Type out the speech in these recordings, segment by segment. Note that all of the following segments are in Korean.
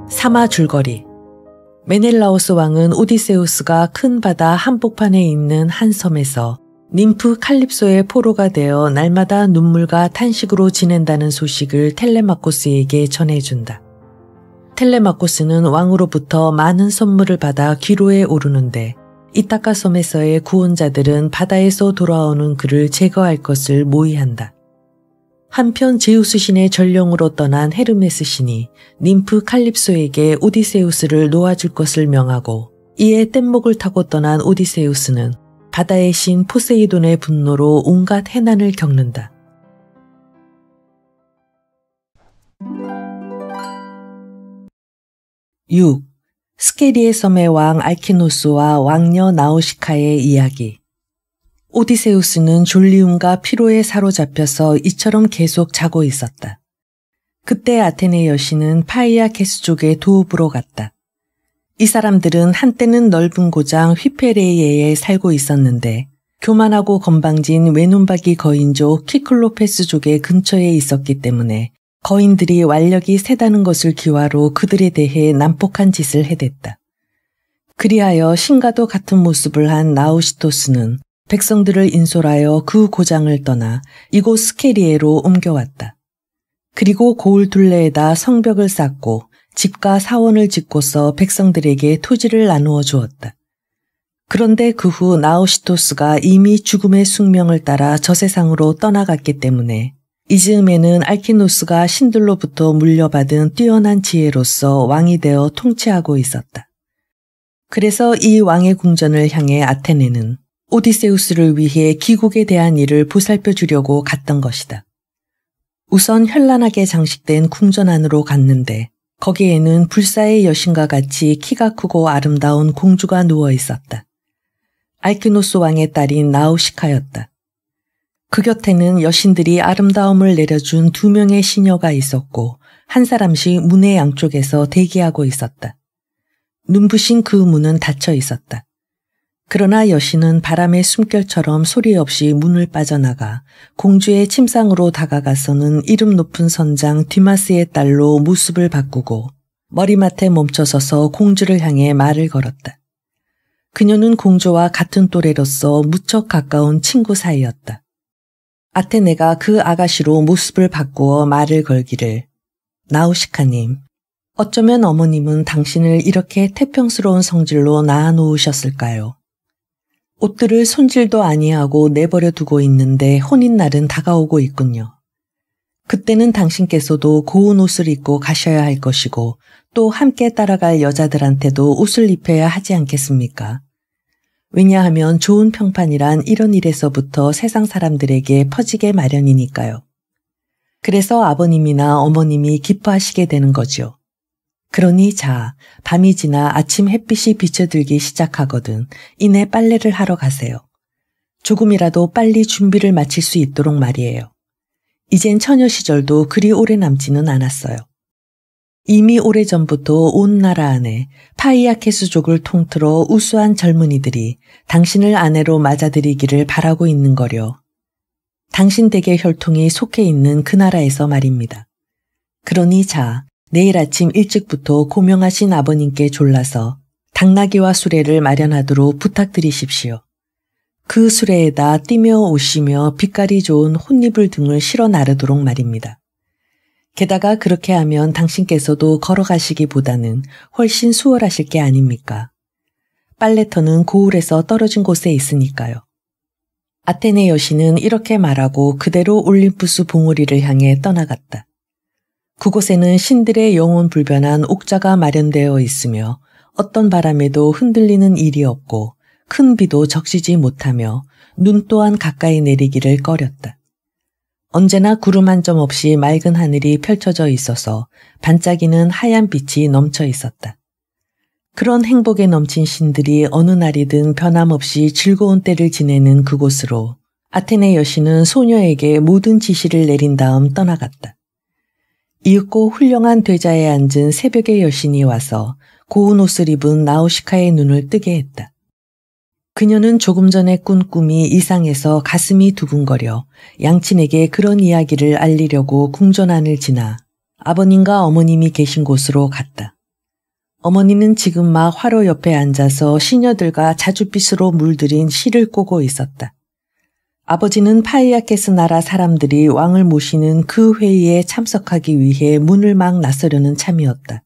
사마 줄거리. 메넬라오스 왕은 오디세우스가 큰 바다 한복판에 있는 한 섬에서 님프 칼립소의 포로가 되어 날마다 눈물과 탄식으로 지낸다는 소식을 텔레마코스에게 전해준다. 텔레마코스는 왕으로부터 많은 선물을 받아 기로에 오르는데 이타카 섬에서의 구원자들은 바다에서 돌아오는 그를 제거할 것을 모의한다. 한편 제우스 신의 전령으로 떠난 헤르메스 신이 님프 칼립소에게 오디세우스를 놓아줄 것을 명하고 이에 뗏목을 타고 떠난 오디세우스는 바다의 신 포세이돈의 분노로 온갖 해난을 겪는다. (6) 스케리의 섬의 왕 알키노스와 왕녀 나우시카의 이야기. 오디세우스는 졸리움과 피로에 사로잡혀서 이처럼 계속 자고 있었다. 그때 아테네 여신은 파이아케스족의 도읍으로 갔다. 이 사람들은 한때는 넓은 고장 휘페레이에에 살고 있었는데 교만하고 건방진 외눈박이 거인족 키클로페스족의 근처에 있었기 때문에 거인들이 완력이 세다는 것을 기화로 그들에 대해 난폭한 짓을 해댔다. 그리하여 신과도 같은 모습을 한 나우시토스는 백성들을 인솔하여 그 고장을 떠나 이곳 스케리에로 옮겨왔다. 그리고 고을 둘레에다 성벽을 쌓고 집과 사원을 짓고서 백성들에게 토지를 나누어 주었다. 그런데 그 후 나우시토스가 이미 죽음의 숙명을 따라 저 세상으로 떠나갔기 때문에 이 즈음에는 알키노스가 신들로부터 물려받은 뛰어난 지혜로서 왕이 되어 통치하고 있었다. 그래서 이 왕의 궁전을 향해 아테네는 오디세우스를 위해 귀국에 대한 일을 보살펴 주려고 갔던 것이다. 우선 현란하게 장식된 궁전 안으로 갔는데 거기에는 불사의 여신과 같이 키가 크고 아름다운 공주가 누워 있었다. 알키노스 왕의 딸인 나우시카였다. 그 곁에는 여신들이 아름다움을 내려준 2명의 시녀가 있었고 한 사람씩 문의 양쪽에서 대기하고 있었다. 눈부신 그 문은 닫혀 있었다. 그러나 여신은 바람의 숨결처럼 소리 없이 문을 빠져나가 공주의 침상으로 다가가서는 이름 높은 선장 디마스의 딸로 모습을 바꾸고 머리맡에 멈춰서서 공주를 향해 말을 걸었다. 그녀는 공주와 같은 또래로서 무척 가까운 친구 사이였다. 아테네가 그 아가씨로 모습을 바꾸어 말을 걸기를 나우시카님, 어쩌면 어머님은 당신을 이렇게 태평스러운 성질로 낳아놓으셨을까요? 옷들을 손질도 아니하고 내버려 두고 있는데 혼인날은 다가오고 있군요. 그때는 당신께서도 고운 옷을 입고 가셔야 할 것이고 또 함께 따라갈 여자들한테도 옷을 입혀야 하지 않겠습니까? 왜냐하면 좋은 평판이란 이런 일에서부터 세상 사람들에게 퍼지게 마련이니까요. 그래서 아버님이나 어머님이 기뻐하시게 되는 거죠. 그러니 자, 밤이 지나 아침 햇빛이 비쳐들기 시작하거든 이내 빨래를 하러 가세요. 조금이라도 빨리 준비를 마칠 수 있도록 말이에요. 이젠 처녀 시절도 그리 오래 남지는 않았어요. 이미 오래전부터 온 나라 안에 파이아케스족을 통틀어 우수한 젊은이들이 당신을 아내로 맞아들이기를 바라고 있는 거려. 당신 댁의 혈통이 속해 있는 그 나라에서 말입니다. 그러니 자, 내일 아침 일찍부터 고명하신 아버님께 졸라서 당나귀와 수레를 마련하도록 부탁드리십시오. 그 수레에다 뛰며 오시며 빛깔이 좋은 혼이불 등을 실어 나르도록 말입니다. 게다가 그렇게 하면 당신께서도 걸어가시기보다는 훨씬 수월하실 게 아닙니까? 빨래터는 고을에서 떨어진 곳에 있으니까요. 아테네 여신은 이렇게 말하고 그대로 올림푸스 봉우리를 향해 떠나갔다. 그곳에는 신들의 영혼 불변한 옥자가 마련되어 있으며 어떤 바람에도 흔들리는 일이 없고 큰 비도 적시지 못하며 눈 또한 가까이 내리기를 꺼렸다. 언제나 구름 한 점 없이 맑은 하늘이 펼쳐져 있어서 반짝이는 하얀 빛이 넘쳐 있었다. 그런 행복에 넘친 신들이 어느 날이든 변함없이 즐거운 때를 지내는 그곳으로 아테네 여신은 소녀에게 모든 지시를 내린 다음 떠나갔다. 이윽고 훌륭한 대자에 앉은 새벽의 여신이 와서 고운 옷을 입은 나우시카의 눈을 뜨게 했다. 그녀는 조금 전에 꾼 꿈이 이상해서 가슴이 두근거려 양친에게 그런 이야기를 알리려고 궁전 안을 지나 아버님과 어머님이 계신 곳으로 갔다. 어머니는 지금 막 화로 옆에 앉아서 시녀들과 자줏빛으로 물들인 실을 꼬고 있었다. 아버지는 파이아케스 나라 사람들이 왕을 모시는 그 회의에 참석하기 위해 문을 막 나서려는 참이었다.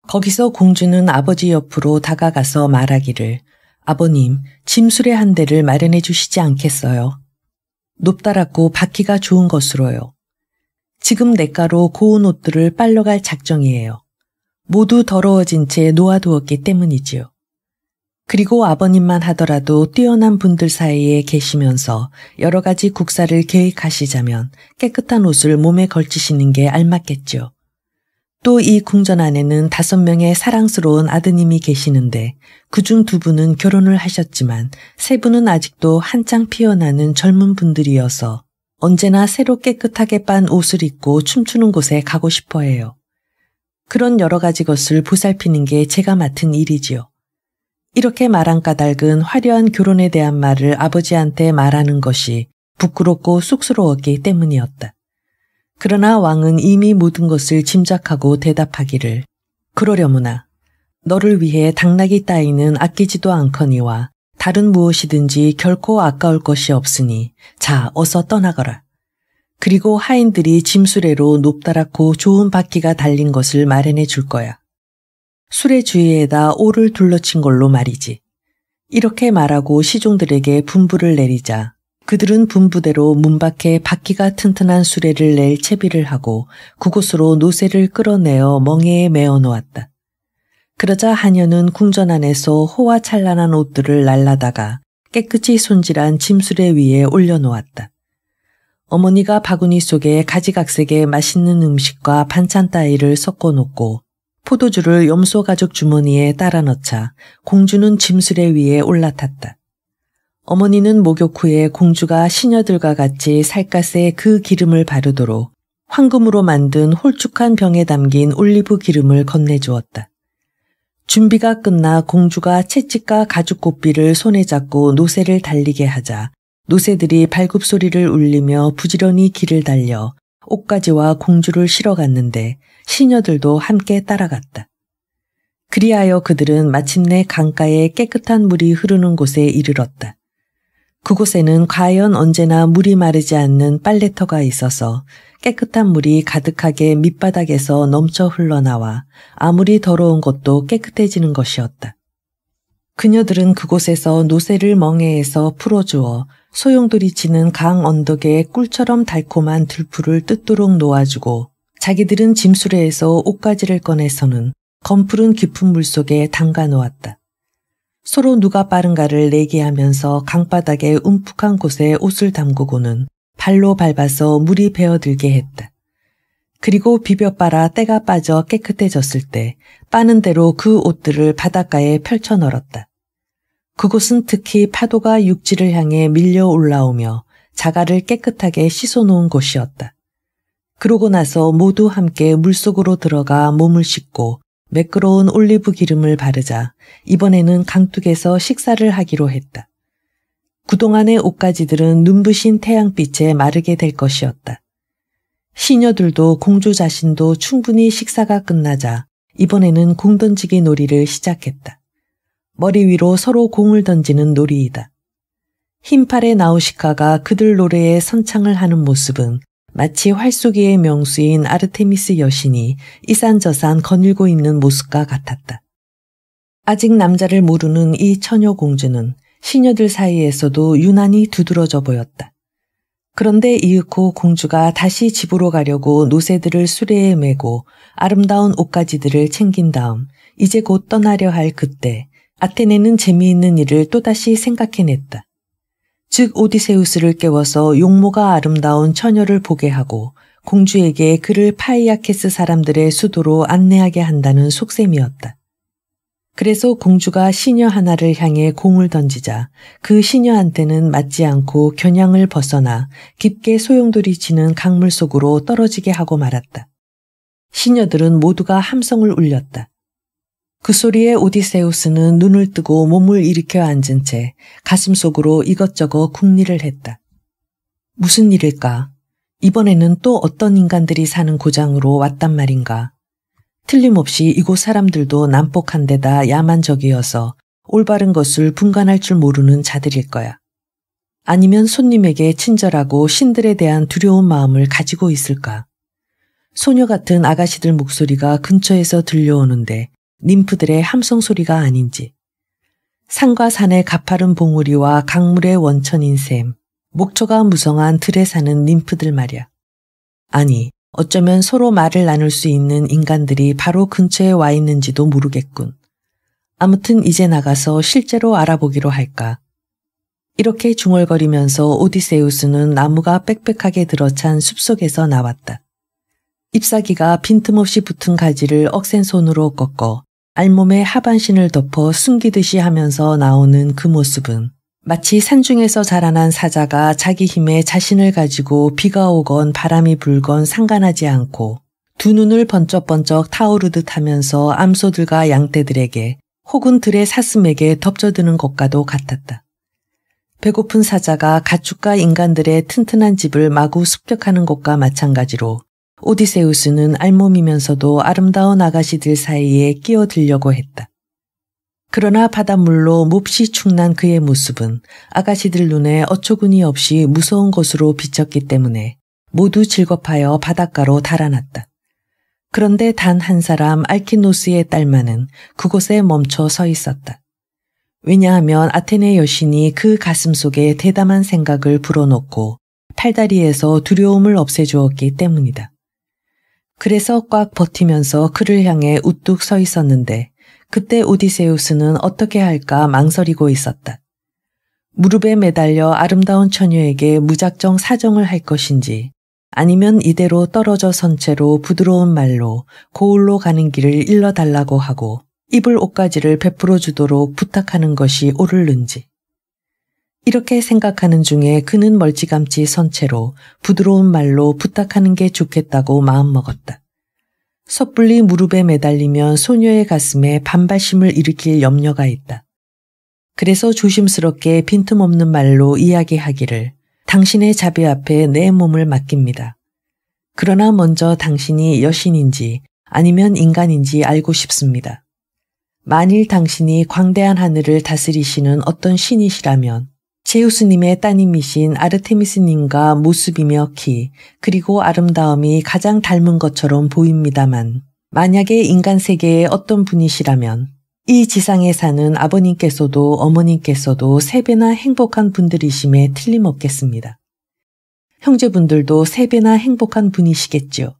거기서 공주는 아버지 옆으로 다가가서 말하기를 아버님, 짐수레 한 대를 마련해 주시지 않겠어요? 높다랗고 받기가 좋은 것으로요. 지금 냇가로 고운 옷들을 빨러갈 작정이에요. 모두 더러워진 채 놓아두었기 때문이지요. 그리고 아버님만 하더라도 뛰어난 분들 사이에 계시면서 여러 가지 국사를 계획하시자면 깨끗한 옷을 몸에 걸치시는 게 알맞겠죠. 또 이 궁전 안에는 5명의 사랑스러운 아드님이 계시는데 그중 2분은 결혼을 하셨지만 3분은 아직도 한창 피어나는 젊은 분들이어서 언제나 새로 깨끗하게 빤 옷을 입고 춤추는 곳에 가고 싶어 해요. 그런 여러 가지 것을 보살피는 게 제가 맡은 일이지요. 이렇게 말한 까닭은 화려한 결혼에 대한 말을 아버지한테 말하는 것이 부끄럽고 쑥스러웠기 때문이었다. 그러나 왕은 이미 모든 것을 짐작하고 대답하기를 그러려무나 너를 위해 당나귀 따위는 아끼지도 않거니와 다른 무엇이든지 결코 아까울 것이 없으니 자 어서 떠나거라. 그리고 하인들이 짐수레로 높다랗고 좋은 바퀴가 달린 것을 마련해 줄 거야. 수레 주위에다 오를 둘러친 걸로 말이지. 이렇게 말하고 시종들에게 분부를 내리자 그들은 분부대로 문 밖에 바퀴가 튼튼한 수레를 낼 채비를 하고 그곳으로 노새를 끌어내어 멍에에 메어 놓았다. 그러자 하녀는 궁전 안에서 호화찬란한 옷들을 날라다가 깨끗이 손질한 짐수레 위에 올려놓았다. 어머니가 바구니 속에 가지각색의 맛있는 음식과 반찬 따위를 섞어 놓고 포도주를 염소 가죽 주머니에 따라 넣자 공주는 짐수레 위에 올라탔다. 어머니는 목욕 후에 공주가 시녀들과 같이 살갗에 그 기름을 바르도록 황금으로 만든 홀쭉한 병에 담긴 올리브 기름을 건네주었다. 준비가 끝나 공주가 채찍과 가죽고삐를 손에 잡고 노새를 달리게 하자 노새들이 발굽소리를 울리며 부지런히 길을 달려 옷가지와 공주를 실어갔는데 시녀들도 함께 따라갔다. 그리하여 그들은 마침내 강가에 깨끗한 물이 흐르는 곳에 이르렀다. 그곳에는 과연 언제나 물이 마르지 않는 빨래터가 있어서 깨끗한 물이 가득하게 밑바닥에서 넘쳐 흘러나와 아무리 더러운 것도 깨끗해지는 것이었다. 그녀들은 그곳에서 노새를 멍에에서 풀어주어 소용돌이 치는 강 언덕에 꿀처럼 달콤한 들풀을 뜯도록 놓아주고 자기들은 짐수레에서 옷가지를 꺼내서는 검푸른 깊은 물속에 담가 놓았다. 서로 누가 빠른가를 내기하면서 강바닥의 움푹한 곳에 옷을 담그고는 발로 밟아서 물이 배어들게 했다. 그리고 비벼 빨아 때가 빠져 깨끗해졌을 때 빠는 대로 그 옷들을 바닷가에 펼쳐 널었다. 그곳은 특히 파도가 육지를 향해 밀려 올라오며 자갈을 깨끗하게 씻어놓은 곳이었다. 그러고 나서 모두 함께 물속으로 들어가 몸을 씻고 매끄러운 올리브 기름을 바르자 이번에는 강둑에서 식사를 하기로 했다. 그동안의 옷가지들은 눈부신 태양빛에 마르게 될 것이었다. 시녀들도 공주 자신도 충분히 식사가 끝나자 이번에는 공 던지기 놀이를 시작했다. 머리 위로 서로 공을 던지는 놀이이다. 흰팔의 나우시카가 그들 노래에 선창을 하는 모습은 마치 활쏘기의 명수인 아르테미스 여신이 이산저산 거닐고 있는 모습과 같았다. 아직 남자를 모르는 이 처녀 공주는 시녀들 사이에서도 유난히 두드러져 보였다. 그런데 이윽고 공주가 다시 집으로 가려고 노새들을 수레에 메고 아름다운 옷가지들을 챙긴 다음 이제 곧 떠나려 할 그때 아테네는 재미있는 일을 또다시 생각해냈다. 즉 오디세우스를 깨워서 용모가 아름다운 처녀를 보게 하고 공주에게 그를 파이아케스 사람들의 수도로 안내하게 한다는 속셈이었다. 그래서 공주가 시녀 하나를 향해 공을 던지자 그 시녀한테는 맞지 않고 겨냥을 벗어나 깊게 소용돌이 치는 강물 속으로 떨어지게 하고 말았다. 시녀들은 모두가 함성을 울렸다. 그 소리에 오디세우스는 눈을 뜨고 몸을 일으켜 앉은 채 가슴속으로 이것저것 궁리를 했다. 무슨 일일까? 이번에는 또 어떤 인간들이 사는 고장으로 왔단 말인가? 틀림없이 이곳 사람들도 난폭한 데다 야만적이어서 올바른 것을 분간할 줄 모르는 자들일 거야. 아니면 손님에게 친절하고 신들에 대한 두려운 마음을 가지고 있을까? 소녀 같은 아가씨들 목소리가 근처에서 들려오는데 님프들의 함성 소리가 아닌지. 산과 산의 가파른 봉우리와 강물의 원천인 샘, 목초가 무성한 들에 사는 님프들 말이야. 아니, 어쩌면 서로 말을 나눌 수 있는 인간들이 바로 근처에 와 있는지도 모르겠군. 아무튼 이제 나가서 실제로 알아보기로 할까. 이렇게 중얼거리면서 오디세우스는 나무가 빽빽하게 들어찬 숲속에서 나왔다. 잎사귀가 빈틈없이 붙은 가지를 억센 손으로 꺾어 알몸에 하반신을 덮어 숨기듯이 하면서 나오는 그 모습은 마치 산중에서 자라난 사자가 자기 힘에 자신을 가지고 비가 오건 바람이 불건 상관하지 않고 두 눈을 번쩍번쩍 타오르듯 하면서 암소들과 양떼들에게 혹은 들의 사슴에게 덮쳐드는 것과도 같았다. 배고픈 사자가 가축과 인간들의 튼튼한 집을 마구 습격하는 것과 마찬가지로 오디세우스는 알몸이면서도 아름다운 아가씨들 사이에 끼어들려고 했다. 그러나 바닷물로 몹시 축난 그의 모습은 아가씨들 눈에 어처구니 없이 무서운 것으로 비쳤기 때문에 모두 즐겁하여 바닷가로 달아났다. 그런데 단 한 사람 알키노스의 딸만은 그곳에 멈춰 서 있었다. 왜냐하면 아테네 여신이 그 가슴 속에 대담한 생각을 불어넣고 팔다리에서 두려움을 없애주었기 때문이다. 그래서 꽉 버티면서 그를 향해 우뚝 서 있었는데 그때 오디세우스는 어떻게 할까 망설이고 있었다. 무릎에 매달려 아름다운 처녀에게 무작정 사정을 할 것인지 아니면 이대로 떨어져 선 채로 부드러운 말로 고을로 가는 길을 일러달라고 하고 입을 옷가지를 베풀어 주도록 부탁하는 것이 옳을는지. 이렇게 생각하는 중에 그는 멀찌감치 선 채로 부드러운 말로 부탁하는 게 좋겠다고 마음먹었다. 섣불리 무릎에 매달리면 소녀의 가슴에 반발심을 일으킬 염려가 있다. 그래서 조심스럽게 빈틈없는 말로 이야기하기를 당신의 자비 앞에 내 몸을 맡깁니다. 그러나 먼저 당신이 여신인지 아니면 인간인지 알고 싶습니다. 만일 당신이 광대한 하늘을 다스리시는 어떤 신이시라면 제우스님의 따님이신 아르테미스님과 모습이며 키 그리고 아름다움이 가장 닮은 것처럼 보입니다만 만약에 인간 세계의 어떤 분이시라면 이 지상에 사는 아버님께서도 어머님께서도 3배나 행복한 분들이심에 틀림없겠습니다. 형제분들도 3배나 행복한 분이시겠지요.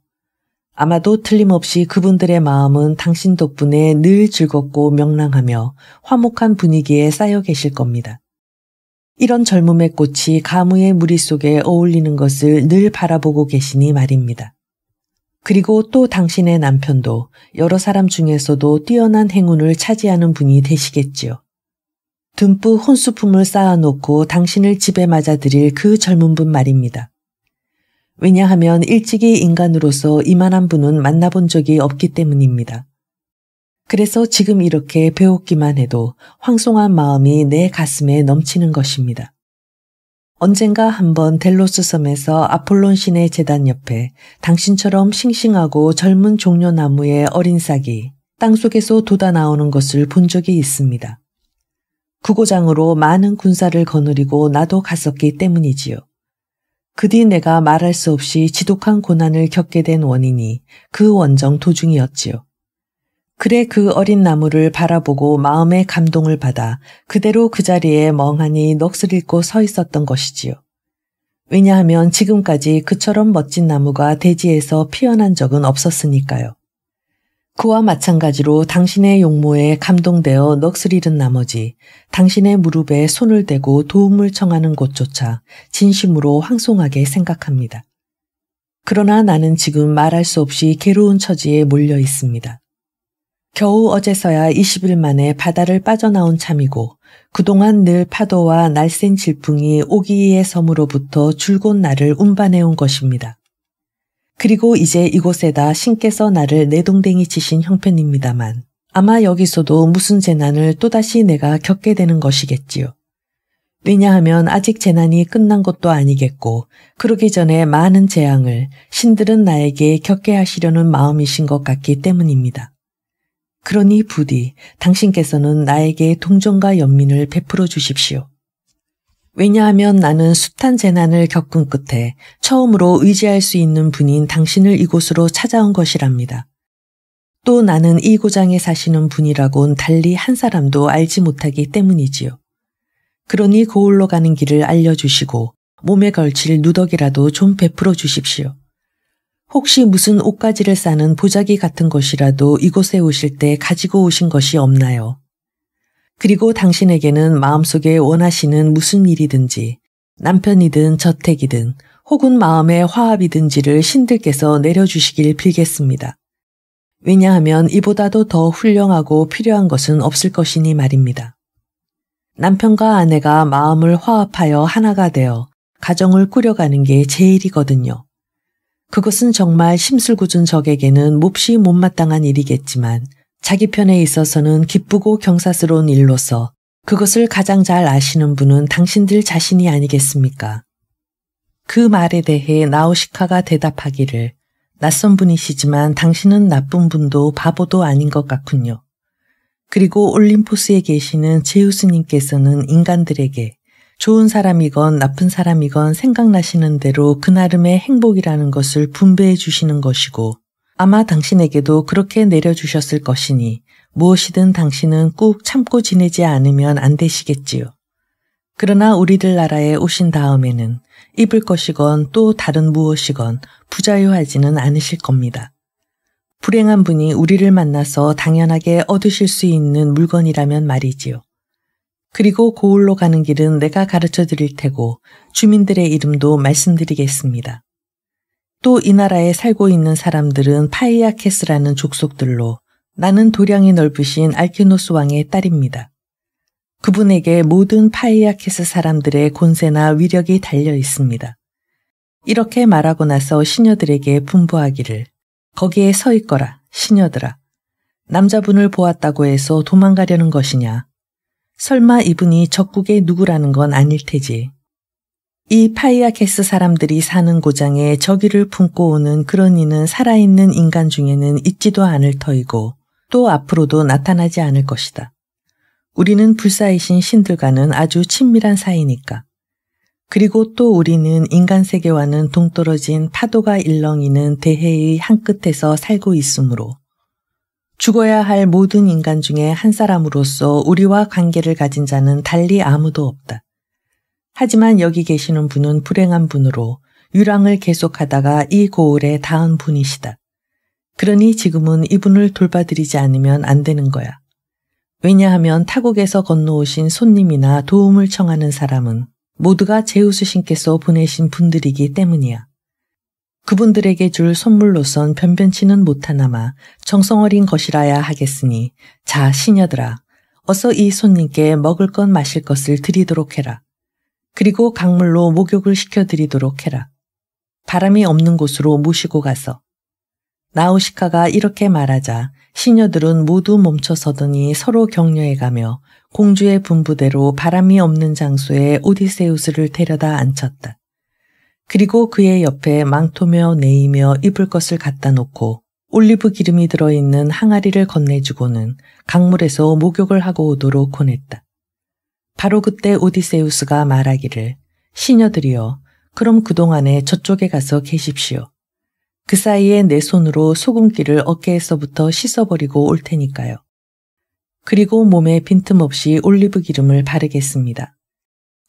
아마도 틀림없이 그분들의 마음은 당신 덕분에 늘 즐겁고 명랑하며 화목한 분위기에 쌓여 계실 겁니다. 이런 젊음의 꽃이 가무의 무리 속에 어울리는 것을 늘 바라보고 계시니 말입니다. 그리고 또 당신의 남편도 여러 사람 중에서도 뛰어난 행운을 차지하는 분이 되시겠지요. 듬뿍 혼수품을 쌓아놓고 당신을 집에 맞아들일 그 젊은 분 말입니다. 왜냐하면 일찍이 인간으로서 이만한 분은 만나본 적이 없기 때문입니다. 그래서 지금 이렇게 배웠기만 해도 황송한 마음이 내 가슴에 넘치는 것입니다. 언젠가 한번 델로스 섬에서 아폴론 신의 제단 옆에 당신처럼 싱싱하고 젊은 종려나무의 어린 싹이 땅속에서 돋아나오는 것을 본 적이 있습니다. 구고장으로 많은 군사를 거느리고 나도 갔었기 때문이지요. 그 뒤 내가 말할 수 없이 지독한 고난을 겪게 된 원인이 그 원정 도중이었지요. 그래 그 어린 나무를 바라보고 마음의 감동을 받아 그대로 그 자리에 멍하니 넋을 잃고 서 있었던 것이지요. 왜냐하면 지금까지 그처럼 멋진 나무가 대지에서 피어난 적은 없었으니까요. 그와 마찬가지로 당신의 용모에 감동되어 넋을 잃은 나머지 당신의 무릎에 손을 대고 도움을 청하는 곳조차 진심으로 황송하게 생각합니다. 그러나 나는 지금 말할 수 없이 괴로운 처지에 몰려 있습니다. 겨우 어제서야 20일 만에 바다를 빠져나온 참이고 그동안 늘 파도와 날쌘 질풍이 오기이의 섬으로부터 줄곧 나를 운반해온 것입니다. 그리고 이제 이곳에다 신께서 나를 내동댕이 치신 형편입니다만 아마 여기서도 무슨 재난을 또다시 내가 겪게 되는 것이겠지요. 왜냐하면 아직 재난이 끝난 것도 아니겠고 그러기 전에 많은 재앙을 신들은 나에게 겪게 하시려는 마음이신 것 같기 때문입니다. 그러니 부디 당신께서는 나에게 동정과 연민을 베풀어 주십시오. 왜냐하면 나는 숱한 재난을 겪은 끝에 처음으로 의지할 수 있는 분인 당신을 이곳으로 찾아온 것이랍니다. 또 나는 이 고장에 사시는 분이라곤 달리 한 사람도 알지 못하기 때문이지요. 그러니 고을로 가는 길을 알려주시고 몸에 걸칠 누더기라도 좀 베풀어 주십시오. 혹시 무슨 옷가지를 싸는 보자기 같은 것이라도 이곳에 오실 때 가지고 오신 것이 없나요? 그리고 당신에게는 마음속에 원하시는 무슨 일이든지 남편이든 저택이든 혹은 마음의 화합이든지를 신들께서 내려주시길 빌겠습니다. 왜냐하면 이보다도 더 훌륭하고 필요한 것은 없을 것이니 말입니다. 남편과 아내가 마음을 화합하여 하나가 되어 가정을 꾸려가는 게 제일이거든요. 그것은 정말 심술궂은 적에게는 몹시 못마땅한 일이겠지만 자기 편에 있어서는 기쁘고 경사스러운 일로서 그것을 가장 잘 아시는 분은 당신들 자신이 아니겠습니까? 그 말에 대해 나우시카가 대답하기를 낯선 분이시지만 당신은 나쁜 분도 바보도 아닌 것 같군요. 그리고 올림포스에 계시는 제우스님께서는 인간들에게 좋은 사람이건 나쁜 사람이건 생각나시는 대로 그나름의 행복이라는 것을 분배해 주시는 것이고 아마 당신에게도 그렇게 내려주셨을 것이니 무엇이든 당신은 꾹 참고 지내지 않으면 안 되시겠지요. 그러나 우리들 나라에 오신 다음에는 입을 것이건 또 다른 무엇이건 부자유하지는 않으실 겁니다. 불행한 분이 우리를 만나서 당연하게 얻으실 수 있는 물건이라면 말이지요. 그리고 고을로 가는 길은 내가 가르쳐 드릴 테고 주민들의 이름도 말씀드리겠습니다. 또 이 나라에 살고 있는 사람들은 파이아케스라는 족속들로 나는 도량이 넓으신 알키노스 왕의 딸입니다. 그분에게 모든 파이아케스 사람들의 권세나 위력이 달려 있습니다. 이렇게 말하고 나서 시녀들에게 분부하기를 거기에 서 있거라 시녀들아. 남자분을 보았다고 해서 도망가려는 것이냐. 설마 이분이 적국의 누구라는 건 아닐 테지. 이 파이아케스 사람들이 사는 고장에 저기를 품고 오는 그런 이는 살아있는 인간 중에는 있지도 않을 터이고 또 앞으로도 나타나지 않을 것이다. 우리는 불사이신 신들과는 아주 친밀한 사이니까. 그리고 또 우리는 인간 세계와는 동떨어진 파도가 일렁이는 대해의 한 끝에서 살고 있으므로 죽어야 할 모든 인간 중에 한 사람으로서 우리와 관계를 가진 자는 달리 아무도 없다. 하지만 여기 계시는 분은 불행한 분으로 유랑을 계속하다가 이 고을에 닿은 분이시다. 그러니 지금은 이분을 돌봐드리지 않으면 안 되는 거야. 왜냐하면 타국에서 건너오신 손님이나 도움을 청하는 사람은 모두가 제우스 신께서 보내신 분들이기 때문이야. 그분들에게 줄 선물로선 변변치는 못하나마 정성어린 것이라야 하겠으니 자 시녀들아 어서 이 손님께 먹을 것 마실 것을 드리도록 해라. 그리고 강물로 목욕을 시켜드리도록 해라. 바람이 없는 곳으로 모시고 가서. 나우시카가 이렇게 말하자 시녀들은 모두 멈춰서더니 서로 격려해가며 공주의 분부대로 바람이 없는 장소에 오디세우스를 데려다 앉혔다. 그리고 그의 옆에 망토며 네이며 입을 것을 갖다 놓고 올리브 기름이 들어있는 항아리를 건네주고는 강물에서 목욕을 하고 오도록 권했다. 바로 그때 오디세우스가 말하기를 시녀들이여 그럼 그동안에 저쪽에 가서 계십시오. 그 사이에 내 손으로 소금기를 어깨에서부터 씻어버리고 올 테니까요. 그리고 몸에 빈틈없이 올리브 기름을 바르겠습니다.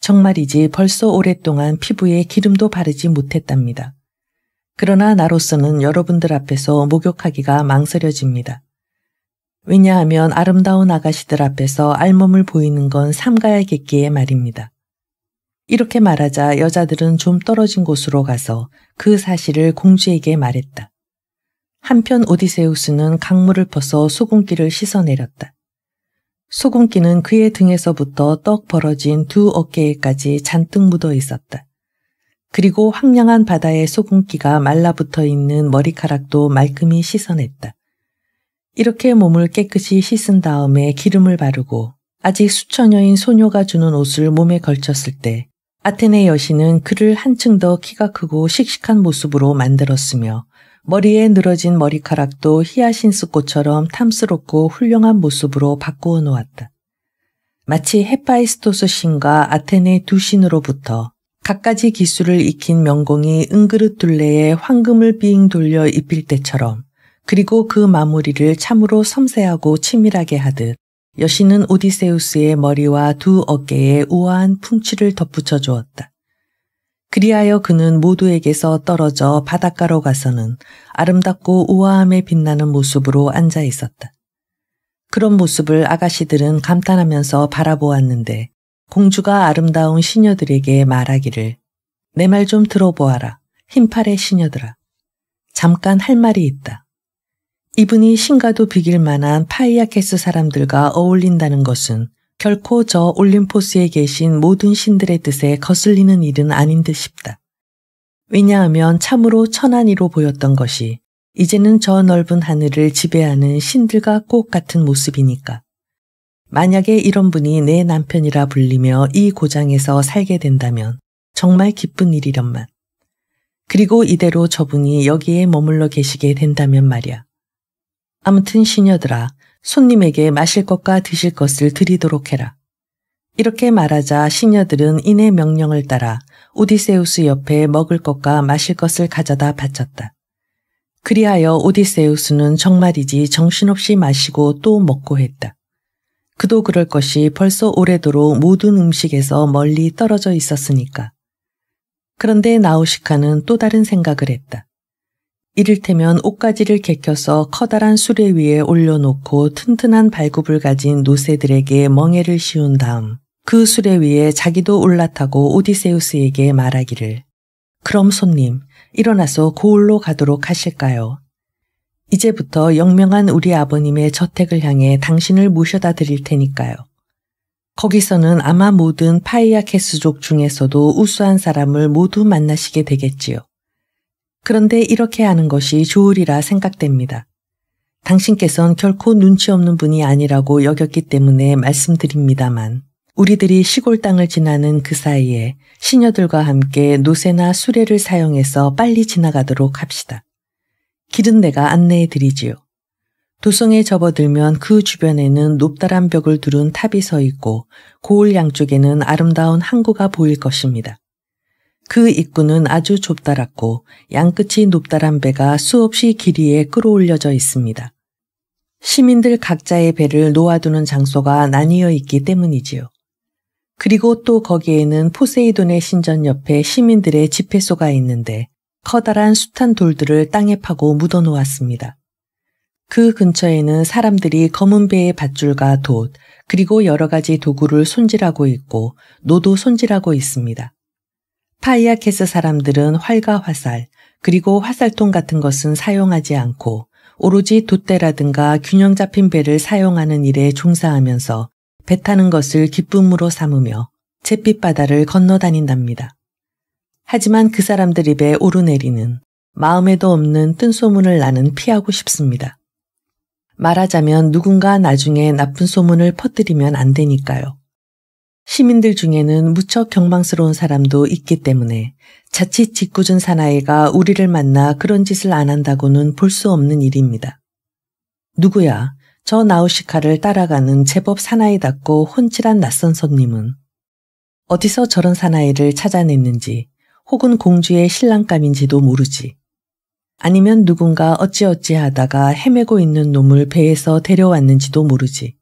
정말이지 벌써 오랫동안 피부에 기름도 바르지 못했답니다. 그러나 나로서는 여러분들 앞에서 목욕하기가 망설여집니다. 왜냐하면 아름다운 아가씨들 앞에서 알몸을 보이는 건 삼가야겠기에 말입니다. 이렇게 말하자 여자들은 좀 떨어진 곳으로 가서 그 사실을 공주에게 말했다. 한편 오디세우스는 강물을 퍼서 소금기를 씻어내렸다. 소금기는 그의 등에서부터 떡 벌어진 두 어깨에까지 잔뜩 묻어 있었다. 그리고 황량한 바다의 소금기가 말라붙어 있는 머리카락도 말끔히 씻어냈다. 이렇게 몸을 깨끗이 씻은 다음에 기름을 바르고 아직 수처녀인 소녀가 주는 옷을 몸에 걸쳤을 때 아테네 여신은 그를 한층 더 키가 크고 씩씩한 모습으로 만들었으며 머리에 늘어진 머리카락도 히아신스 꽃처럼 탐스럽고 훌륭한 모습으로 바꾸어 놓았다. 마치 헤파이스토스 신과 아테네 두 신으로부터 갖가지 기술을 익힌 명공이 은그릇 둘레에 황금을 빙 돌려 입힐 때처럼, 그리고 그 마무리를 참으로 섬세하고 치밀하게 하듯 여신은 오디세우스의 머리와 두 어깨에 우아한 풍치를 덧붙여 주었다. 그리하여 그는 모두에게서 떨어져 바닷가로 가서는 아름답고 우아함에 빛나는 모습으로 앉아 있었다. 그런 모습을 아가씨들은 감탄하면서 바라보았는데 공주가 아름다운 시녀들에게 말하기를, 내 말 좀 들어보아라. 흰팔의 시녀들아. 잠깐 할 말이 있다. 이분이 신과도 비길 만한 파이아케스 사람들과 어울린다는 것은 결코 저 올림포스에 계신 모든 신들의 뜻에 거슬리는 일은 아닌 듯 싶다. 왜냐하면 참으로 천한 이로 보였던 것이 이제는 저 넓은 하늘을 지배하는 신들과 꼭 같은 모습이니까. 만약에 이런 분이 내 남편이라 불리며 이 고장에서 살게 된다면 정말 기쁜 일이련만. 그리고 이대로 저분이 여기에 머물러 계시게 된다면 말이야. 아무튼 시녀들아, 손님에게 마실 것과 드실 것을 드리도록 해라. 이렇게 말하자 시녀들은 이내 명령을 따라 오디세우스 옆에 먹을 것과 마실 것을 가져다 바쳤다. 그리하여 오디세우스는 정말이지 정신없이 마시고 또 먹고 했다. 그도 그럴 것이 벌써 오래도록 모든 음식에서 멀리 떨어져 있었으니까. 그런데 나우시카는 또 다른 생각을 했다. 이를테면 옷가지를 개켜서 커다란 수레 위에 올려놓고 튼튼한 발굽을 가진 노새들에게 멍에를 씌운 다음 그 수레 위에 자기도 올라타고 오디세우스에게 말하기를, 그럼 손님, 일어나서 고을로 가도록 하실까요? 이제부터 영명한 우리 아버님의 저택을 향해 당신을 모셔다 드릴 테니까요. 거기서는 아마 모든 파이아케스족 중에서도 우수한 사람을 모두 만나시게 되겠지요. 그런데 이렇게 하는 것이 좋으리라 생각됩니다. 당신께선 결코 눈치 없는 분이 아니라고 여겼기 때문에 말씀드립니다만 우리들이 시골 땅을 지나는 그 사이에 시녀들과 함께 노새나 수레를 사용해서 빨리 지나가도록 합시다. 길은 내가 안내해 드리지요. 도성에 접어들면 그 주변에는 높다란 벽을 두른 탑이 서 있고 고을 양쪽에는 아름다운 항구가 보일 것입니다. 그 입구는 아주 좁다랗고 양끝이 높다란 배가 수없이 길 위에 끌어올려져 있습니다. 시민들 각자의 배를 놓아두는 장소가 나뉘어 있기 때문이지요. 그리고 또 거기에는 포세이돈의 신전 옆에 시민들의 집회소가 있는데 커다란 숱한 돌들을 땅에 파고 묻어 놓았습니다. 그 근처에는 사람들이 검은 배의 밧줄과 돛, 그리고 여러 가지 도구를 손질하고 있고 노도 손질하고 있습니다. 파이아케스 사람들은 활과 화살, 그리고 화살통 같은 것은 사용하지 않고 오로지 돛대라든가 균형 잡힌 배를 사용하는 일에 종사하면서 배 타는 것을 기쁨으로 삼으며 잿빛 바다를 건너다닌답니다. 하지만 그 사람들 입에 오르내리는 마음에도 없는 뜬소문을 나는 피하고 싶습니다. 말하자면 누군가 나중에 나쁜 소문을 퍼뜨리면 안 되니까요. 시민들 중에는 무척 경망스러운 사람도 있기 때문에 자칫 짓궂은 사나이가 우리를 만나 그런 짓을 안 한다고는 볼 수 없는 일입니다. 누구야? 저 나우시카를 따라가는 제법 사나이답고 혼칠한 낯선 손님은 어디서 저런 사나이를 찾아냈는지 혹은 공주의 신랑감인지도 모르지. 아니면 누군가 어찌어찌 하다가 헤매고 있는 놈을 배에서 데려왔는지도 모르지.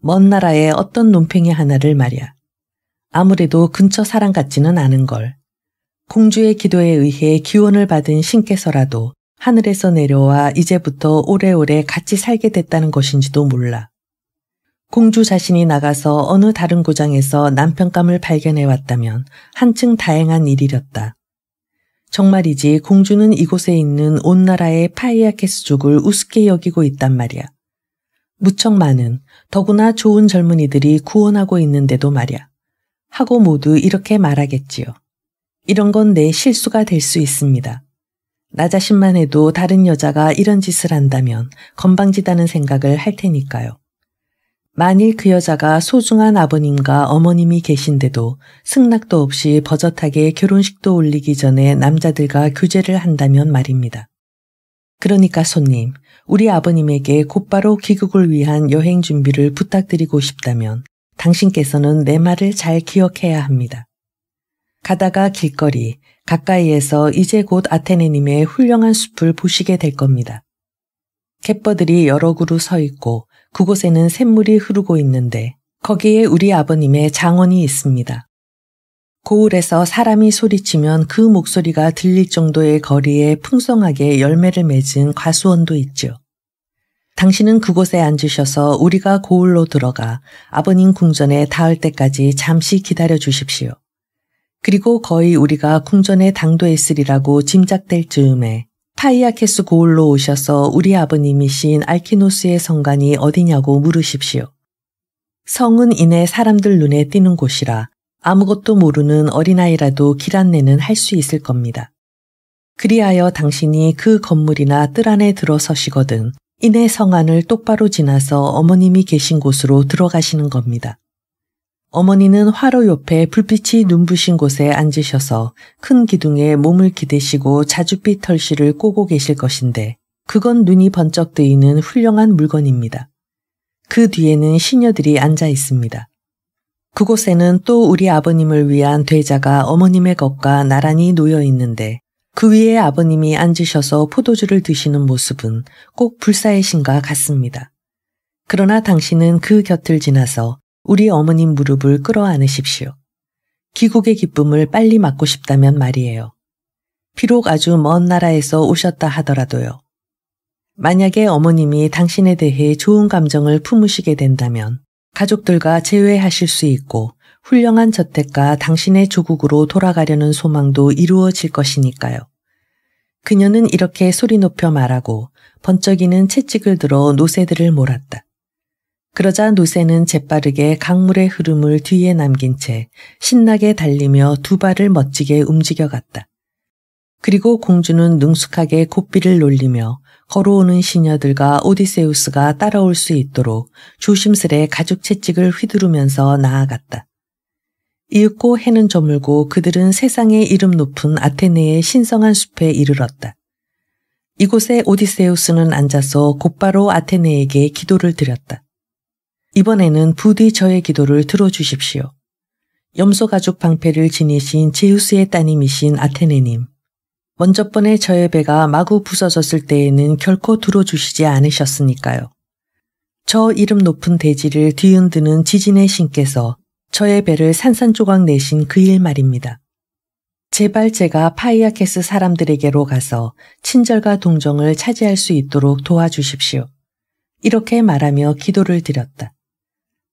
먼 나라의 어떤 논팽이 하나를 말이야. 아무래도 근처 사람 같지는 않은걸. 공주의 기도에 의해 기원을 받은 신께서라도 하늘에서 내려와 이제부터 오래오래 같이 살게 됐다는 것인지도 몰라. 공주 자신이 나가서 어느 다른 고장에서 남편감을 발견해왔다면 한층 다행한 일이렸다. 정말이지 공주는 이곳에 있는 온 나라의 파이아케스족을 우습게 여기고 있단 말이야. 무척 많은, 더구나 좋은 젊은이들이 구원하고 있는데도 말이야. 하고 모두 이렇게 말하겠지요. 이런 건 내 실수가 될 수 있습니다. 나 자신만 해도 다른 여자가 이런 짓을 한다면 건방지다는 생각을 할 테니까요. 만일 그 여자가 소중한 아버님과 어머님이 계신데도 승낙도 없이 버젓하게 결혼식도 올리기 전에 남자들과 교제를 한다면 말입니다. 그러니까 손님, 우리 아버님에게 곧바로 귀국을 위한 여행 준비를 부탁드리고 싶다면 당신께서는 내 말을 잘 기억해야 합니다. 가다가 길거리, 가까이에서 이제 곧 아테네님의 훌륭한 숲을 보시게 될 겁니다. 갯벌들이 여러 그루 서 있고 그곳에는 샘물이 흐르고 있는데 거기에 우리 아버님의 장원이 있습니다. 고을에서 사람이 소리치면 그 목소리가 들릴 정도의 거리에 풍성하게 열매를 맺은 과수원도 있죠. 당신은 그곳에 앉으셔서 우리가 고을로 들어가 아버님 궁전에 닿을 때까지 잠시 기다려 주십시오. 그리고 거의 우리가 궁전에 당도했으리라고 짐작될 즈음에 파이아케스 고을로 오셔서 우리 아버님이신 알키노스의 성관이 어디냐고 물으십시오. 성은 이내 사람들 눈에 띄는 곳이라 아무것도 모르는 어린아이라도 길 안내는 할 수 있을 겁니다. 그리하여 당신이 그 건물이나 뜰 안에 들어서시거든 이내 성안을 똑바로 지나서 어머님이 계신 곳으로 들어가시는 겁니다. 어머니는 화로 옆에 불빛이 눈부신 곳에 앉으셔서 큰 기둥에 몸을 기대시고 자줏빛 털실을 꼬고 계실 것인데 그건 눈이 번쩍 뜨이는 훌륭한 물건입니다. 그 뒤에는 시녀들이 앉아 있습니다. 그곳에는 또 우리 아버님을 위한 대자가 어머님의 것과 나란히 놓여 있는데 그 위에 아버님이 앉으셔서 포도주를 드시는 모습은 꼭 불사의 신과 같습니다. 그러나 당신은 그 곁을 지나서 우리 어머님 무릎을 끌어안으십시오. 귀국의 기쁨을 빨리 맞고 싶다면 말이에요. 비록 아주 먼 나라에서 오셨다 하더라도요. 만약에 어머님이 당신에 대해 좋은 감정을 품으시게 된다면 가족들과 재회하실 수 있고 훌륭한 저택과 당신의 조국으로 돌아가려는 소망도 이루어질 것이니까요. 그녀는 이렇게 소리 높여 말하고 번쩍이는 채찍을 들어 노새들을 몰았다. 그러자 노새는 재빠르게 강물의 흐름을 뒤에 남긴 채 신나게 달리며 두 발을 멋지게 움직여갔다. 그리고 공주는 능숙하게 고삐를 놀리며 걸어오는 시녀들과 오디세우스가 따라올 수 있도록 조심스레 가죽 채찍을 휘두르면서 나아갔다. 이윽고 해는 저물고 그들은 세상에 이름 높은 아테네의 신성한 숲에 이르렀다. 이곳에 오디세우스는 앉아서 곧바로 아테네에게 기도를 드렸다. 이번에는 부디 저의 기도를 들어주십시오. 염소가죽 방패를 지니신 제우스의 따님이신 아테네님. 먼저번에 저의 배가 마구 부서졌을 때에는 결코 들어주시지 않으셨으니까요. 저 이름 높은 대지를 뒤흔드는 지진의 신께서 저의 배를 산산조각 내신 그 일 말입니다. 제발 제가 파이아케스 사람들에게로 가서 친절과 동정을 차지할 수 있도록 도와주십시오. 이렇게 말하며 기도를 드렸다.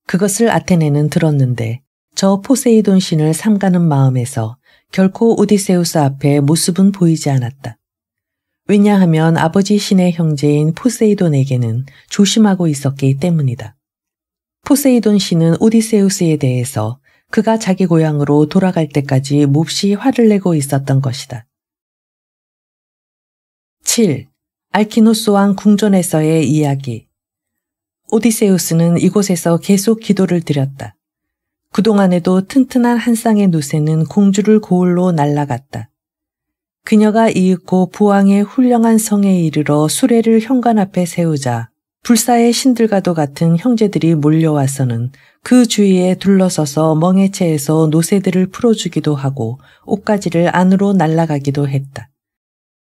그것을 아테네는 들었는데 저 포세이돈 신을 삼가는 마음에서 결코 오디세우스 앞에 모습은 보이지 않았다. 왜냐하면 아버지 신의 형제인 포세이돈에게는 조심하고 있었기 때문이다. 포세이돈 신은 오디세우스에 대해서 그가 자기 고향으로 돌아갈 때까지 몹시 화를 내고 있었던 것이다. 7. 알키노스 왕 궁전에서의 이야기. 오디세우스는 이곳에서 계속 기도를 드렸다. 그동안에도 튼튼한 한 쌍의 노새는 공주를 고을로 날아갔다. 그녀가 이윽고 부왕의 훌륭한 성에 이르러 수레를 현관 앞에 세우자 불사의 신들과도 같은 형제들이 몰려와서는 그 주위에 둘러서서 멍에 채에서 노새들을 풀어주기도 하고 옷가지를 안으로 날아가기도 했다.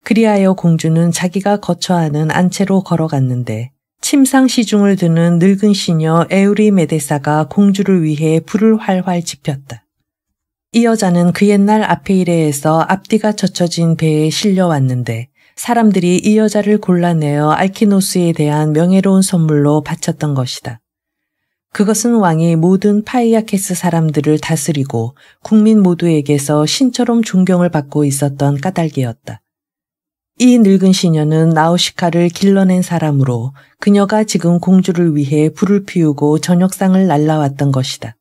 그리하여 공주는 자기가 거처하는 안채로 걸어갔는데 침상 시중을 드는 늙은 시녀 에우리메데사가 공주를 위해 불을 활활 지폈다. 이 여자는 그 옛날 아페이레에서 앞뒤가 젖혀진 배에 실려왔는데 사람들이 이 여자를 골라내어 알키노스에 대한 명예로운 선물로 바쳤던 것이다. 그것은 왕이 모든 파이아케스 사람들을 다스리고 국민 모두에게서 신처럼 존경을 받고 있었던 까닭이었다. 이 늙은 시녀는 나우시카를 길러낸 사람으로 그녀가 지금 공주를 위해 불을 피우고 저녁상을 날라왔던 것이다.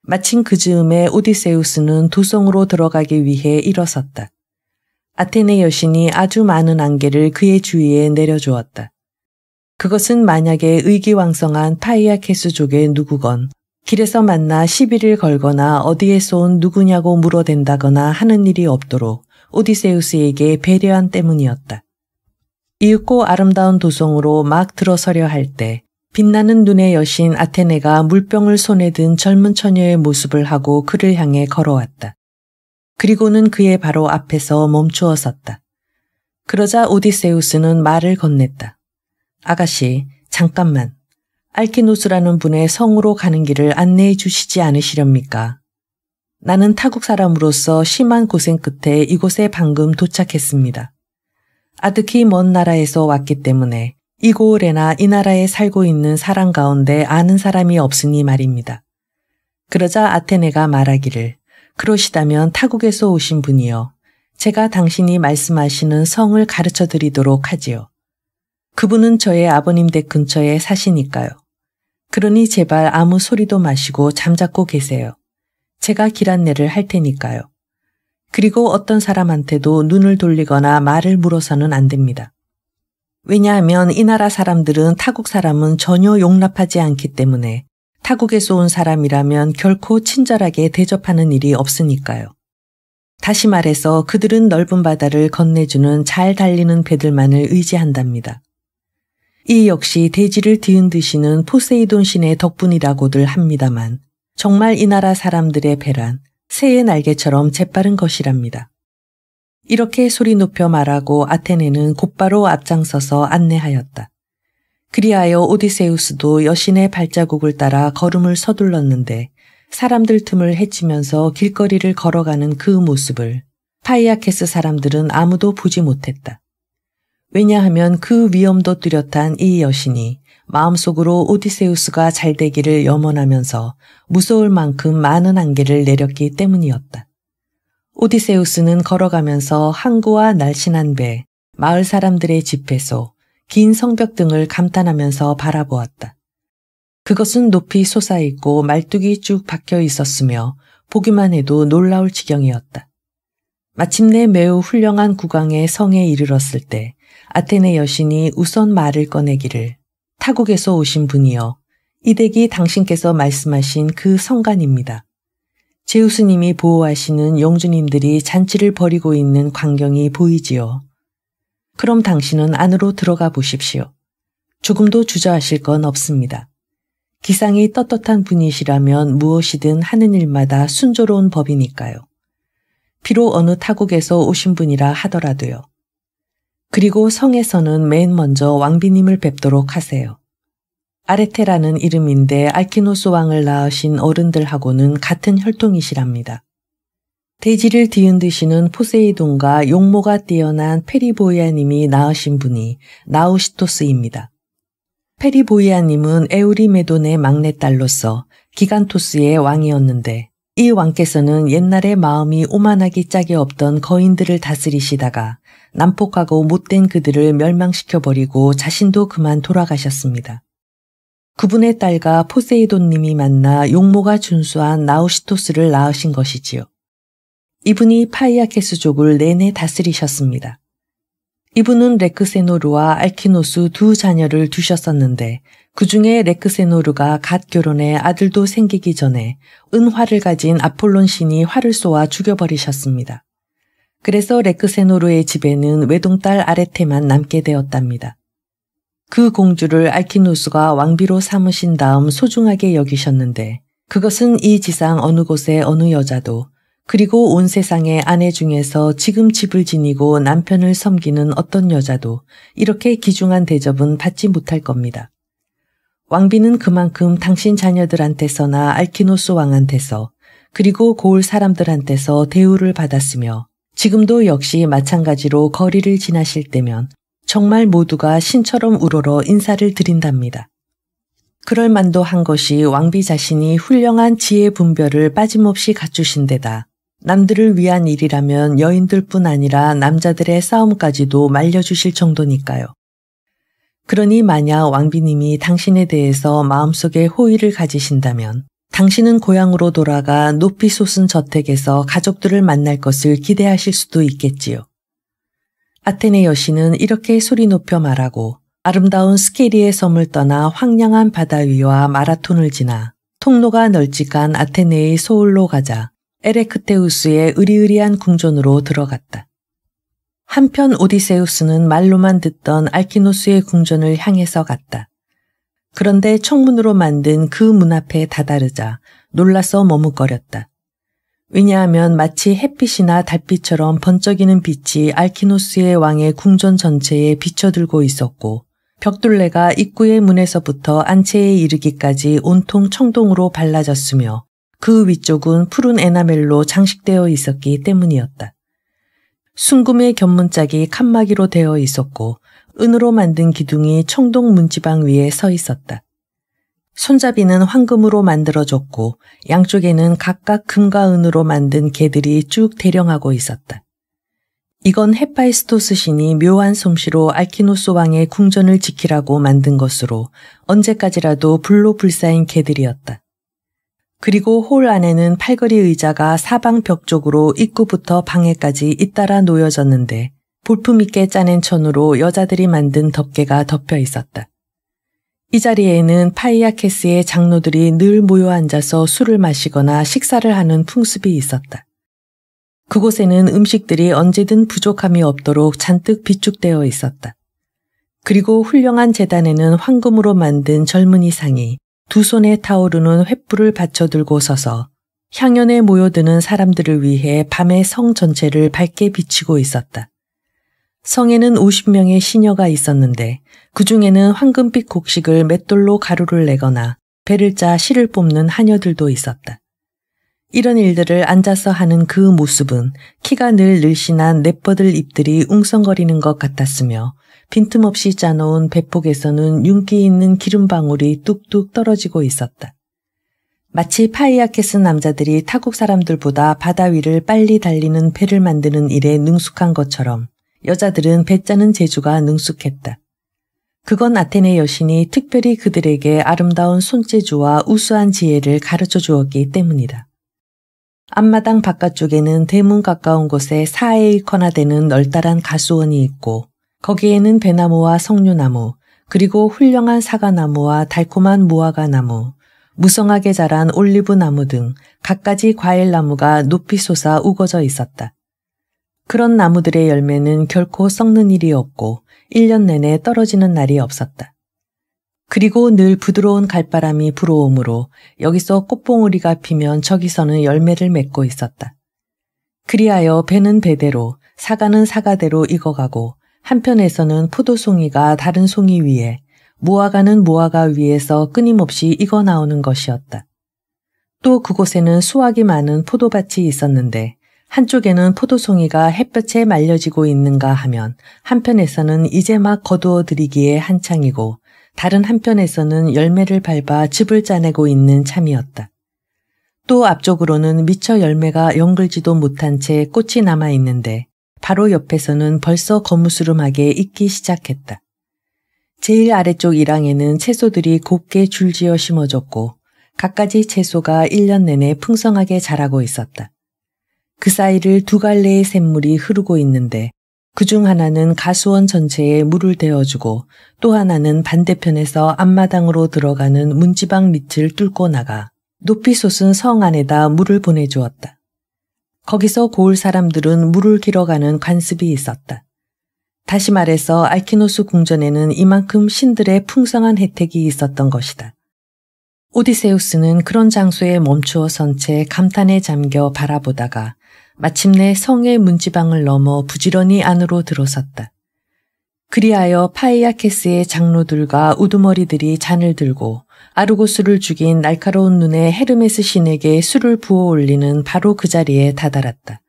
마침 그 즈음에 오디세우스는 도성으로 들어가기 위해 일어섰다. 아테네 여신이 아주 많은 안개를 그의 주위에 내려주었다. 그것은 만약에 의기왕성한 파이아케스족의 누구건 길에서 만나 시비를 걸거나 어디에서 온 누구냐고 물어댄다거나 하는 일이 없도록 오디세우스에게 배려한 때문이었다. 이윽고 아름다운 도성으로 막 들어서려 할 때 빛나는 눈의 여신 아테네가 물병을 손에 든 젊은 처녀의 모습을 하고 그를 향해 걸어왔다. 그리고는 그의 바로 앞에서 멈추어 섰다. 그러자 오디세우스는 말을 건넸다. 아가씨, 잠깐만. 알키노스라는 분의 성으로 가는 길을 안내해 주시지 않으시렵니까? 나는 타국 사람으로서 심한 고생 끝에 이곳에 방금 도착했습니다. 아득히 먼 나라에서 왔기 때문에 이 고을에나 이 나라에 살고 있는 사람 가운데 아는 사람이 없으니 말입니다. 그러자 아테네가 말하기를 그러시다면 타국에서 오신 분이여 제가 당신이 말씀하시는 성을 가르쳐 드리도록 하지요. 그분은 저의 아버님 댁 근처에 사시니까요. 그러니 제발 아무 소리도 마시고 잠자코 계세요. 제가 길 안내를 할 테니까요. 그리고 어떤 사람한테도 눈을 돌리거나 말을 물어서는 안 됩니다. 왜냐하면 이 나라 사람들은 타국 사람은 전혀 용납하지 않기 때문에 타국에서 온 사람이라면 결코 친절하게 대접하는 일이 없으니까요. 다시 말해서 그들은 넓은 바다를 건네주는 잘 달리는 배들만을 의지한답니다. 이 역시 대지를 뒤흔드시는 포세이돈 신의 덕분이라고들 합니다만 정말 이 나라 사람들의 배란 새의 날개처럼 재빠른 것이랍니다. 이렇게 소리 높여 말하고 아테네는 곧바로 앞장서서 안내하였다. 그리하여 오디세우스도 여신의 발자국을 따라 걸음을 서둘렀는데 사람들 틈을 헤치면서 길거리를 걸어가는 그 모습을 파이아케스 사람들은 아무도 보지 못했다. 왜냐하면 그 위엄도 뚜렷한 이 여신이 마음속으로 오디세우스가 잘되기를 염원하면서 무서울 만큼 많은 안개를 내렸기 때문이었다. 오디세우스는 걸어가면서 항구와 날씬한 배, 마을 사람들의 집회소, 긴 성벽 등을 감탄하면서 바라보았다. 그것은 높이 솟아있고 말뚝이 쭉 박혀 있었으며 보기만 해도 놀라울 지경이었다. 마침내 매우 훌륭한 국왕의 성에 이르렀을 때 아테네 여신이 우선 말을 꺼내기를 타국에서 오신 분이여 이 댁이 당신께서 말씀하신 그 성관입니다. 제우스님이 보호하시는 영주님들이 잔치를 벌이고 있는 광경이 보이지요. 그럼 당신은 안으로 들어가 보십시오. 조금도 주저하실 건 없습니다. 기상이 떳떳한 분이시라면 무엇이든 하는 일마다 순조로운 법이니까요. 비록 어느 타국에서 오신 분이라 하더라도요. 그리고 성에서는 맨 먼저 왕비님을 뵙도록 하세요. 아레테라는 이름인데 알키노스 왕을 낳으신 어른들하고는 같은 혈통이시랍니다. 대지를 뒤흔드시는 포세이돈과 용모가 뛰어난 페리보이아님이 낳으신 분이 나우시토스입니다. 페리보이아님은 에우리메돈의 막내딸로서 기간토스의 왕이었는데 이 왕께서는 옛날에 마음이 오만하기 짝이 없던 거인들을 다스리시다가 난폭하고 못된 그들을 멸망시켜버리고 자신도 그만 돌아가셨습니다. 그분의 딸과 포세이돈님이 만나 용모가 준수한 나우시토스를 낳으신 것이지요. 이분이 파이아케스족을 내내 다스리셨습니다. 이분은 레크세노르와 알키노스 두 자녀를 두셨었는데 그 중에 레크세노르가 갓 결혼해 아들도 생기기 전에 은화를 가진 아폴론 신이 활을 쏘아 죽여버리셨습니다. 그래서 레크세노르의 집에는 외동딸 아레테만 남게 되었답니다. 그 공주를 알키노스가 왕비로 삼으신 다음 소중하게 여기셨는데 그것은 이 지상 어느 곳의 어느 여자도 그리고 온 세상의 아내 중에서 지금 집을 지니고 남편을 섬기는 어떤 여자도 이렇게 귀중한 대접은 받지 못할 겁니다. 왕비는 그만큼 당신 자녀들한테서나 알키노스 왕한테서 그리고 고을 사람들한테서 대우를 받았으며 지금도 역시 마찬가지로 거리를 지나실 때면 정말 모두가 신처럼 우러러 인사를 드린답니다. 그럴 만도 한 것이 왕비 자신이 훌륭한 지혜 분별을 빠짐없이 갖추신 데다 남들을 위한 일이라면 여인들뿐 아니라 남자들의 싸움까지도 말려주실 정도니까요. 그러니 만약 왕비님이 당신에 대해서 마음속에 호의를 가지신다면 당신은 고향으로 돌아가 높이 솟은 저택에서 가족들을 만날 것을 기대하실 수도 있겠지요. 아테네 여신은 이렇게 소리 높여 말하고 아름다운 스케리의 섬을 떠나 황량한 바다 위와 마라톤을 지나 통로가 널찍한 아테네의 소울로 가자 에레크테우스의 으리으리한 궁전으로 들어갔다. 한편 오디세우스는 말로만 듣던 알키노스의 궁전을 향해서 갔다. 그런데 청문으로 만든 그 문 앞에 다다르자 놀라서 머뭇거렸다. 왜냐하면 마치 햇빛이나 달빛처럼 번쩍이는 빛이 알키노스의 왕의 궁전 전체에 비춰들고 있었고 벽둘레가 입구의 문에서부터 안채에 이르기까지 온통 청동으로 발라졌으며 그 위쪽은 푸른 에나멜로 장식되어 있었기 때문이었다. 순금의 견문짝이 칸막이로 되어 있었고 은으로 만든 기둥이 청동 문지방 위에 서 있었다. 손잡이는 황금으로 만들어졌고 양쪽에는 각각 금과 은으로 만든 개들이 쭉 대령하고 있었다. 이건 헤파이스토스 신이 묘한 솜씨로 알키노스 왕의 궁전을 지키라고 만든 것으로 언제까지라도 불로 불사인 개들이었다. 그리고 홀 안에는 팔걸이 의자가 사방 벽 쪽으로 입구부터 방에까지 잇따라 놓여졌는데 볼품있게 짜낸 천으로 여자들이 만든 덮개가 덮여 있었다. 이 자리에는 파이아케스의 장로들이 늘 모여 앉아서 술을 마시거나 식사를 하는 풍습이 있었다. 그곳에는 음식들이 언제든 부족함이 없도록 잔뜩 비축되어 있었다. 그리고 훌륭한 제단에는 황금으로 만든 젊은이 상이 두 손에 타오르는 횃불을 받쳐 들고 서서 향연에 모여드는 사람들을 위해 밤의 성 전체를 밝게 비치고 있었다. 성에는 50명의 시녀가 있었는데 그 중에는 황금빛 곡식을 맷돌로 가루를 내거나 배를 짜 실을 뽑는 하녀들도 있었다. 이런 일들을 앉아서 하는 그 모습은 키가 늘 늘씬한 넷버들 잎들이 웅성거리는 것 같았으며 빈틈없이 짜놓은 배폭에서는 윤기 있는 기름방울이 뚝뚝 떨어지고 있었다. 마치 파이아케스 남자들이 타국 사람들보다 바다 위를 빨리 달리는 배를 만드는 일에 능숙한 것처럼 여자들은 배 짜는 재주가 능숙했다. 그건 아테네 여신이 특별히 그들에게 아름다운 손재주와 우수한 지혜를 가르쳐 주었기 때문이다. 앞마당 바깥쪽에는 대문 가까운 곳에 4에이커나 되는 널따란 가수원이 있고 거기에는 배나무와 석류나무 그리고 훌륭한 사과나무와 달콤한 무화과나무, 무성하게 자란 올리브나무 등 갖가지 과일나무가 높이 솟아 우거져 있었다. 그런 나무들의 열매는 결코 썩는 일이 없고 1년 내내 떨어지는 날이 없었다. 그리고 늘 부드러운 갈바람이 불어오므로 여기서 꽃봉오리가 피면 저기서는 열매를 맺고 있었다. 그리하여 배는 배대로, 사과는 사과대로 익어가고 한편에서는 포도송이가 다른 송이 위에, 무화과는 무화과 위에서 끊임없이 익어 나오는 것이었다. 또 그곳에는 수확이 많은 포도밭이 있었는데 한쪽에는 포도송이가 햇볕에 말려지고 있는가 하면 한편에서는 이제 막 거두어들이기에 한창이고 다른 한편에서는 열매를 밟아 즙을 짜내고 있는 참이었다. 또 앞쪽으로는 미처 열매가 연글지도 못한 채 꽃이 남아 있는데 바로 옆에서는 벌써 거무스름하게 익기 시작했다. 제일 아래쪽 일항에는 채소들이 곱게 줄지어 심어졌고 갖가지 채소가 1년 내내 풍성하게 자라고 있었다. 그 사이를 두 갈래의 샘물이 흐르고 있는데 그중 하나는 가수원 전체에 물을 대어주고 또 하나는 반대편에서 앞마당으로 들어가는 문지방 밑을 뚫고 나가 높이 솟은 성 안에다 물을 보내주었다. 거기서 고을 사람들은 물을 길어가는 관습이 있었다. 다시 말해서 알키노스 궁전에는 이만큼 신들의 풍성한 혜택이 있었던 것이다. 오디세우스는 그런 장소에 멈추어 선 채 감탄에 잠겨 바라보다가 마침내 성의 문지방을 넘어 부지런히 안으로 들어섰다. 그리하여 파이아케스의 장로들과 우두머리들이 잔을 들고 아르고스를 죽인 날카로운 눈의 헤르메스 신에게 술을 부어 올리는 바로 그 자리에 다다랐다.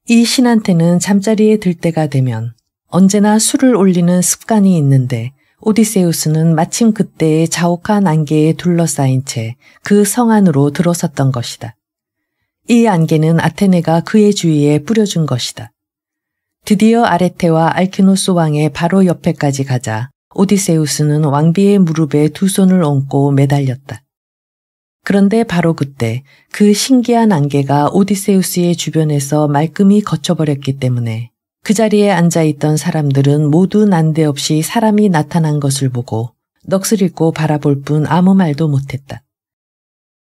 이 신한테는 잠자리에 들 때가 되면 언제나 술을 올리는 습관이 있는데 오디세우스는 마침 그때의 자욱한 안개에 둘러싸인 채 그 성 안으로 들어섰던 것이다. 이 안개는 아테네가 그의 주위에 뿌려준 것이다. 드디어 아레테와 알키노스 왕의 바로 옆에까지 가자 오디세우스는 왕비의 무릎에 두 손을 얹고 매달렸다. 그런데 바로 그때 그 신기한 안개가 오디세우스의 주변에서 말끔히 거쳐버렸기 때문에 그 자리에 앉아있던 사람들은 모두 난데없이 사람이 나타난 것을 보고 넋을 잃고 바라볼 뿐 아무 말도 못했다.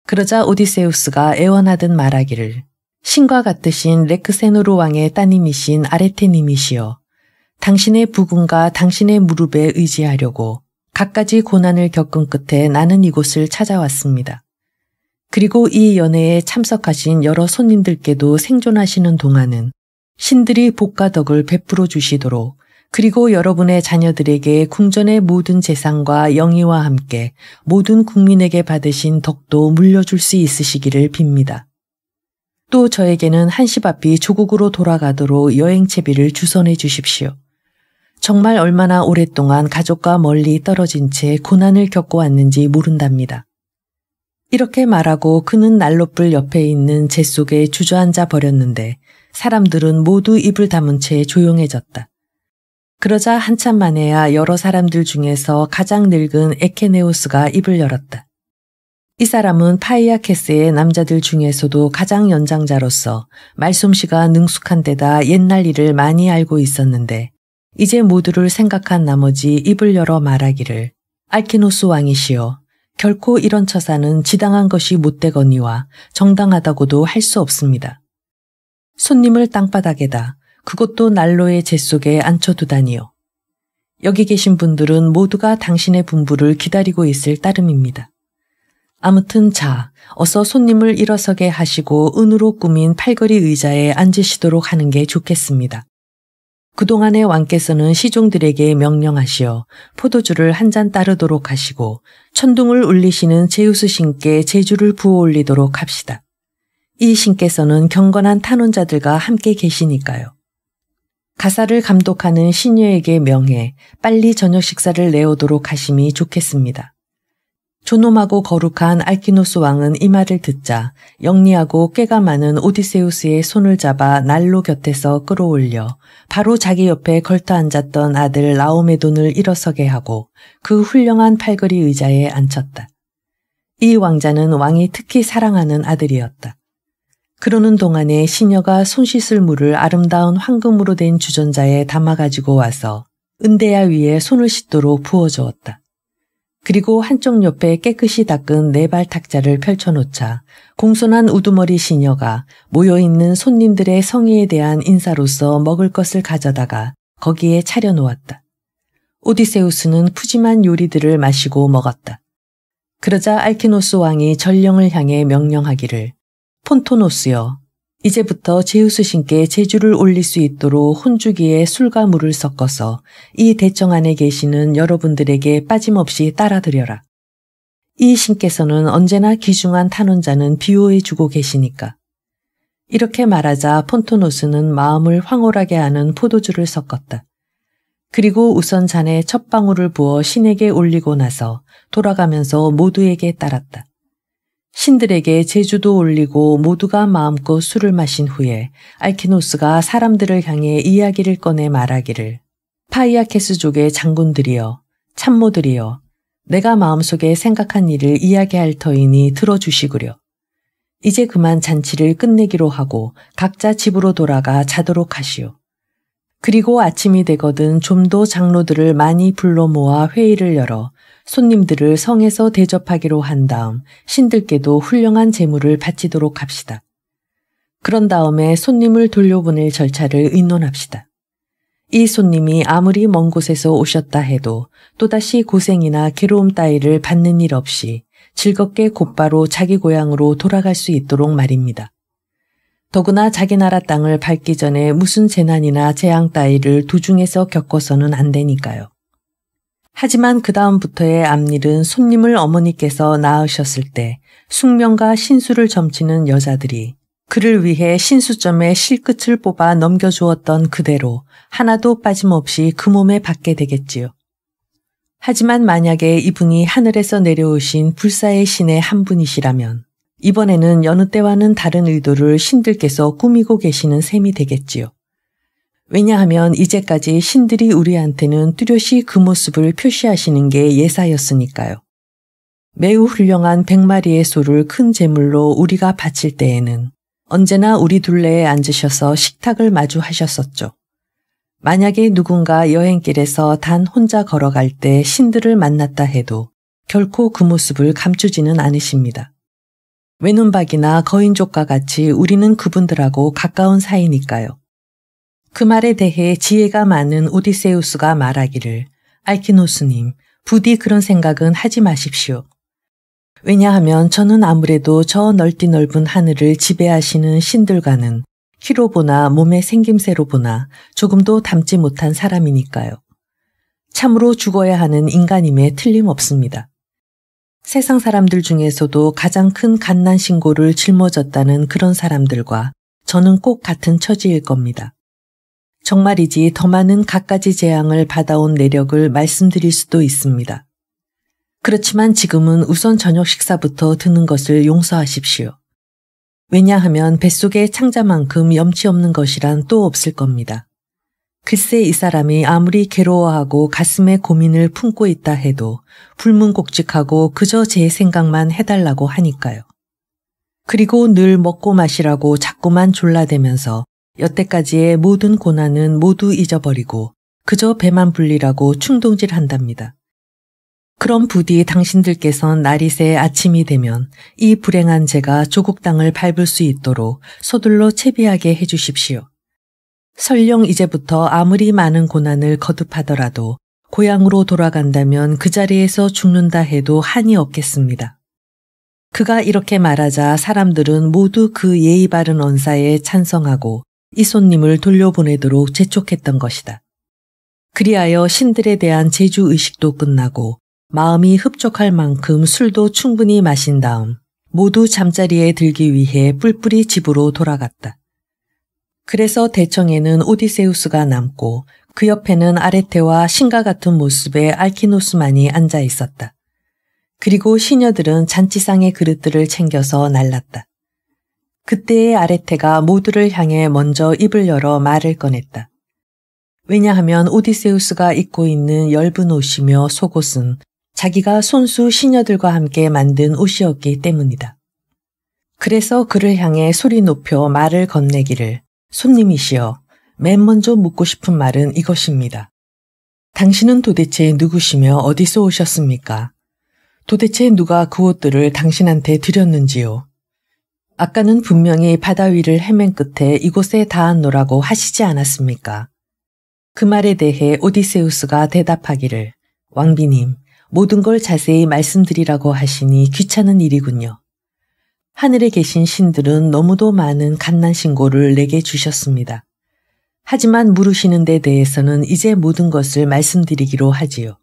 그러자 오디세우스가 애원하듯 말하기를 신과 같으신 렉세노르 왕의 따님이신 아레테님이시여, 당신의 부군과 당신의 무릎에 의지하려고 갖가지 고난을 겪은 끝에 나는 이곳을 찾아왔습니다. 그리고 이 연회에 참석하신 여러 손님들께도 생존하시는 동안은 신들이 복과 덕을 베풀어 주시도록, 그리고 여러분의 자녀들에게 궁전의 모든 재산과 영예와 함께 모든 국민에게 받으신 덕도 물려줄 수 있으시기를 빕니다. 또 저에게는 한시바삐 조국으로 돌아가도록 여행채비를 주선해 주십시오. 정말 얼마나 오랫동안 가족과 멀리 떨어진 채 고난을 겪어왔는지 모른답니다. 이렇게 말하고 그는 난로불 옆에 있는 재 속에 주저앉아 버렸는데 사람들은 모두 입을 다문 채 조용해졌다. 그러자 한참 만에야 여러 사람들 중에서 가장 늙은 에케네우스가 입을 열었다. 이 사람은 파이아케스의 남자들 중에서도 가장 연장자로서 말솜씨가 능숙한 데다 옛날 일을 많이 알고 있었는데 이제 모두를 생각한 나머지 입을 열어 말하기를 알키노스 왕이시여, 결코 이런 처사는 지당한 것이 못되거니와 정당하다고도 할 수 없습니다. 손님을 땅바닥에다, 그것도 난로의 재 속에 앉혀두다니요. 여기 계신 분들은 모두가 당신의 분부를 기다리고 있을 따름입니다. 아무튼 자, 어서 손님을 일어서게 하시고 은으로 꾸민 팔걸이 의자에 앉으시도록 하는 게 좋겠습니다. 그동안의 왕께서는 시종들에게 명령하시어 포도주를 한 잔 따르도록 하시고 천둥을 울리시는 제우스 신께 제주를 부어 올리도록 합시다. 이 신께서는 경건한 탄원자들과 함께 계시니까요. 가사를 감독하는 시녀에게 명해 빨리 저녁 식사를 내오도록 하심이 좋겠습니다. 존엄하고 거룩한 알키노스 왕은 이 말을 듣자 영리하고 꾀가 많은 오디세우스의 손을 잡아 난로 곁에서 끌어올려 바로 자기 옆에 걸터 앉았던 아들 라오메돈을 일어서게 하고 그 훌륭한 팔걸이 의자에 앉혔다. 이 왕자는 왕이 특히 사랑하는 아들이었다. 그러는 동안에 시녀가 손 씻을 물을 아름다운 황금으로 된 주전자에 담아가지고 와서 은대야 위에 손을 씻도록 부어주었다. 그리고 한쪽 옆에 깨끗이 닦은 네발 탁자를 펼쳐놓자 공손한 우두머리 시녀가 모여있는 손님들의 성의에 대한 인사로서 먹을 것을 가져다가 거기에 차려놓았다. 오디세우스는 푸짐한 요리들을 마시고 먹었다. 그러자 알키노스 왕이 전령을 향해 명령하기를 폰토노스여, 이제부터 제우스 신께 제주를 올릴 수 있도록 혼주기에 술과 물을 섞어서 이 대청 안에 계시는 여러분들에게 빠짐없이 따라드려라. 이 신께서는 언제나 귀중한 탄원자는 비호해주고 계시니까. 이렇게 말하자 폰토노스는 마음을 황홀하게 하는 포도주를 섞었다. 그리고 우선 잔에 첫 방울을 부어 신에게 올리고 나서 돌아가면서 모두에게 따랐다. 신들에게 제주도 올리고 모두가 마음껏 술을 마신 후에 알키노스가 사람들을 향해 이야기를 꺼내 말하기를 파이아케스족의 장군들이여, 참모들이여, 내가 마음속에 생각한 일을 이야기할 터이니 들어주시구려. 이제 그만 잔치를 끝내기로 하고 각자 집으로 돌아가 자도록 하시오. 그리고 아침이 되거든 좀 더 장로들을 많이 불러 모아 회의를 열어 손님들을 성에서 대접하기로 한 다음 신들께도 훌륭한 제물을 바치도록 합시다. 그런 다음에 손님을 돌려보낼 절차를 의논합시다. 이 손님이 아무리 먼 곳에서 오셨다 해도 또다시 고생이나 괴로움 따위를 받는 일 없이 즐겁게 곧바로 자기 고향으로 돌아갈 수 있도록 말입니다. 더구나 자기 나라 땅을 밟기 전에 무슨 재난이나 재앙 따위를 도중에서 겪어서는 안 되니까요. 하지만 그 다음부터의 앞일은 손님을 어머니께서 낳으셨을 때 숙명과 신수를 점치는 여자들이 그를 위해 신수점에 실끝을 뽑아 넘겨주었던 그대로 하나도 빠짐없이 그 몸에 받게 되겠지요. 하지만 만약에 이분이 하늘에서 내려오신 불사의 신의 한 분이시라면 이번에는 여느 때와는 다른 의도를 신들께서 꾸미고 계시는 셈이 되겠지요. 왜냐하면 이제까지 신들이 우리한테는 뚜렷이 그 모습을 표시하시는 게 예사였으니까요. 매우 훌륭한 100마리의 소를 큰 제물로 우리가 바칠 때에는 언제나 우리 둘레에 앉으셔서 식탁을 마주하셨었죠. 만약에 누군가 여행길에서 단 혼자 걸어갈 때 신들을 만났다 해도 결코 그 모습을 감추지는 않으십니다. 외눈박이나 거인족과 같이 우리는 그분들하고 가까운 사이니까요. 그 말에 대해 지혜가 많은 오디세우스가 말하기를 알키노스님, 부디 그런 생각은 하지 마십시오. 왜냐하면 저는 아무래도 저 넓디 넓은 하늘을 지배하시는 신들과는 키로 보나 몸의 생김새로 보나 조금도 닮지 못한 사람이니까요. 참으로 죽어야 하는 인간임에 틀림없습니다. 세상 사람들 중에서도 가장 큰 갓난 신고를 짊어졌다는 그런 사람들과 저는 꼭 같은 처지일 겁니다. 정말이지 더 많은 갖가지 재앙을 받아온 내력을 말씀드릴 수도 있습니다. 그렇지만 지금은 우선 저녁 식사부터 드는 것을 용서하십시오. 왜냐하면 뱃속에 창자만큼 염치 없는 것이란 또 없을 겁니다. 글쎄 이 사람이 아무리 괴로워하고 가슴에 고민을 품고 있다 해도 불문곡직하고 그저 제 생각만 해달라고 하니까요. 그리고 늘 먹고 마시라고 자꾸만 졸라대면서 여태까지의 모든 고난은 모두 잊어버리고 그저 배만 불리라고 충동질한답니다. 그럼 부디 당신들께선 날이 새 아침이 되면 이 불행한 제가 조국 땅을 밟을 수 있도록 서둘러 채비하게 해주십시오. 설령 이제부터 아무리 많은 고난을 거듭하더라도 고향으로 돌아간다면 그 자리에서 죽는다 해도 한이 없겠습니다. 그가 이렇게 말하자 사람들은 모두 그 예의 바른 언사에 찬성하고 이 손님을 돌려보내도록 재촉했던 것이다. 그리하여 신들에 대한 제주의식도 끝나고 마음이 흡족할 만큼 술도 충분히 마신 다음 모두 잠자리에 들기 위해 뿔뿔이 집으로 돌아갔다. 그래서 대청에는 오디세우스가 남고 그 옆에는 아레테와 신과 같은 모습의 알키노스만이 앉아 있었다. 그리고 시녀들은 잔치상의 그릇들을 챙겨서 날랐다. 그때의 아레테가 모두를 향해 먼저 입을 열어 말을 꺼냈다. 왜냐하면 오디세우스가 입고 있는 엷은 옷이며 속옷은 자기가 손수 시녀들과 함께 만든 옷이었기 때문이다. 그래서 그를 향해 소리 높여 말을 건네기를 손님이시여, 맨 먼저 묻고 싶은 말은 이것입니다. 당신은 도대체 누구시며 어디서 오셨습니까? 도대체 누가 그 옷들을 당신한테 드렸는지요? 아까는 분명히 바다 위를 헤맨 끝에 이곳에 닿았노라고 하시지 않았습니까? 그 말에 대해 오디세우스가 대답하기를 왕비님, 모든 걸 자세히 말씀드리라고 하시니 귀찮은 일이군요. 하늘에 계신 신들은 너무도 많은 갓난신고를 내게 주셨습니다. 하지만 물으시는 데 대해서는 이제 모든 것을 말씀드리기로 하지요.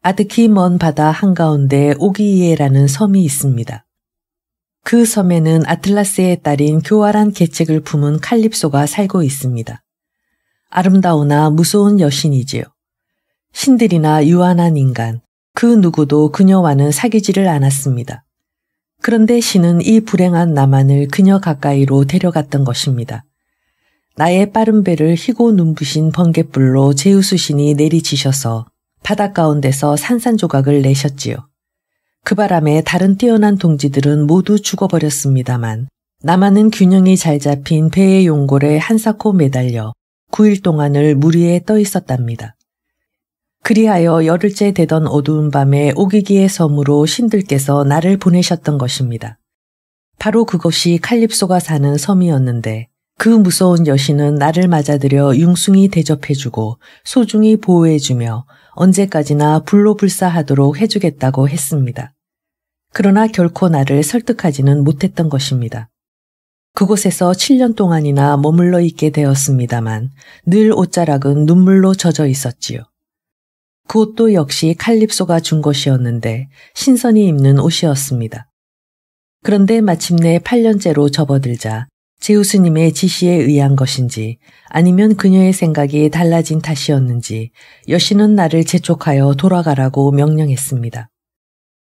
아득히 먼 바다 한가운데 오기이에라는 섬이 있습니다. 그 섬에는 아틀라스의 딸인 교활한 계책을 품은 칼립소가 살고 있습니다. 아름다우나 무서운 여신이지요. 신들이나 유한한 인간, 그 누구도 그녀와는 사귀지를 않았습니다. 그런데 신은 이 불행한 나만을 그녀 가까이로 데려갔던 것입니다. 나의 빠른 배를 희고 눈부신 번갯불로 제우스 신이 내리치셔서 바다 가운데서 산산조각을 내셨지요. 그 바람에 다른 뛰어난 동지들은 모두 죽어버렸습니다만 나만은 균형이 잘 잡힌 배의 용골에 한사코 매달려 9일 동안을 물 위에 떠 있었답니다. 그리하여 열흘째 되던 어두운 밤에 오기기의 섬으로 신들께서 나를 보내셨던 것입니다. 바로 그것이 칼립소가 사는 섬이었는데 그 무서운 여신은 나를 맞아들여 융숭이 대접해주고 소중히 보호해주며 언제까지나 불로불사하도록 해주겠다고 했습니다. 그러나 결코 나를 설득하지는 못했던 것입니다. 그곳에서 7년 동안이나 머물러 있게 되었습니다만 늘 옷자락은 눈물로 젖어 있었지요. 그 옷도 역시 칼립소가 준 것이었는데 신선히 입는 옷이었습니다. 그런데 마침내 8년째로 접어들자 제우스님의 지시에 의한 것인지 아니면 그녀의 생각이 달라진 탓이었는지 여신은 나를 재촉하여 돌아가라고 명령했습니다.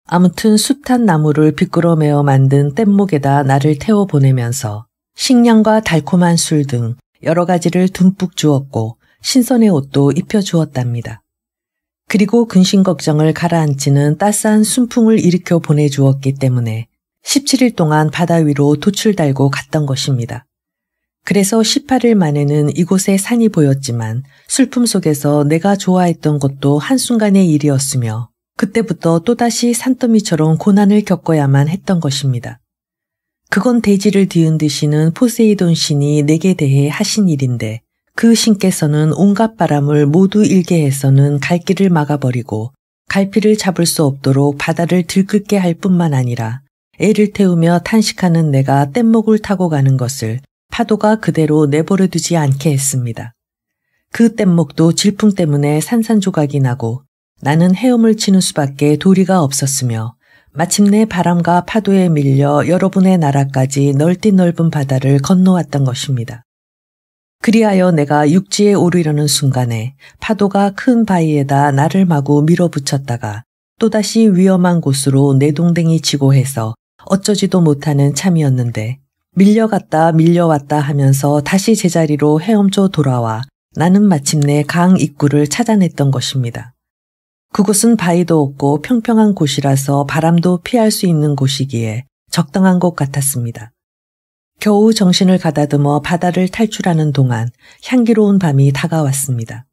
아무튼 숱한 나무를 비끄러매어 만든 뗏목에다 나를 태워 보내면서 식량과 달콤한 술 등 여러 가지를 듬뿍 주었고 신선의 옷도 입혀주었답니다. 그리고 근심 걱정을 가라앉히는 따스한 순풍을 일으켜 보내주었기 때문에 17일 동안 바다 위로 돛을 달고 갔던 것입니다. 그래서 18일 만에는 이곳에 산이 보였지만 슬픔 속에서 내가 좋아했던 것도 한순간의 일이었으며 그때부터 또다시 산더미처럼 고난을 겪어야만 했던 것입니다. 그건 대지를 뒤흔드시는 포세이돈 신이 내게 대해 하신 일인데 그 신께서는 온갖 바람을 모두 일게 해서는 갈 길을 막아버리고 갈피를 잡을 수 없도록 바다를 들끓게 할 뿐만 아니라 애를 태우며 탄식하는 내가 뗏목을 타고 가는 것을 파도가 그대로 내버려 두지 않게 했습니다. 그 뗏목도 질풍 때문에 산산조각이 나고 나는 헤엄을 치는 수밖에 도리가 없었으며 마침내 바람과 파도에 밀려 여러분의 나라까지 넓디 넓은 바다를 건너왔던 것입니다. 그리하여 내가 육지에 오르려는 순간에 파도가 큰 바위에다 나를 마구 밀어붙였다가 또다시 위험한 곳으로 내동댕이 치고 해서 어쩌지도 못하는 참이었는데 밀려갔다 밀려왔다 하면서 다시 제자리로 헤엄쳐 돌아와 나는 마침내 강 입구를 찾아냈던 것입니다. 그곳은 바위도 없고 평평한 곳이라서 바람도 피할 수 있는 곳이기에 적당한 것 같았습니다. 겨우 정신을 가다듬어 바다를 탈출하는 동안 향기로운 밤이 다가왔습니다.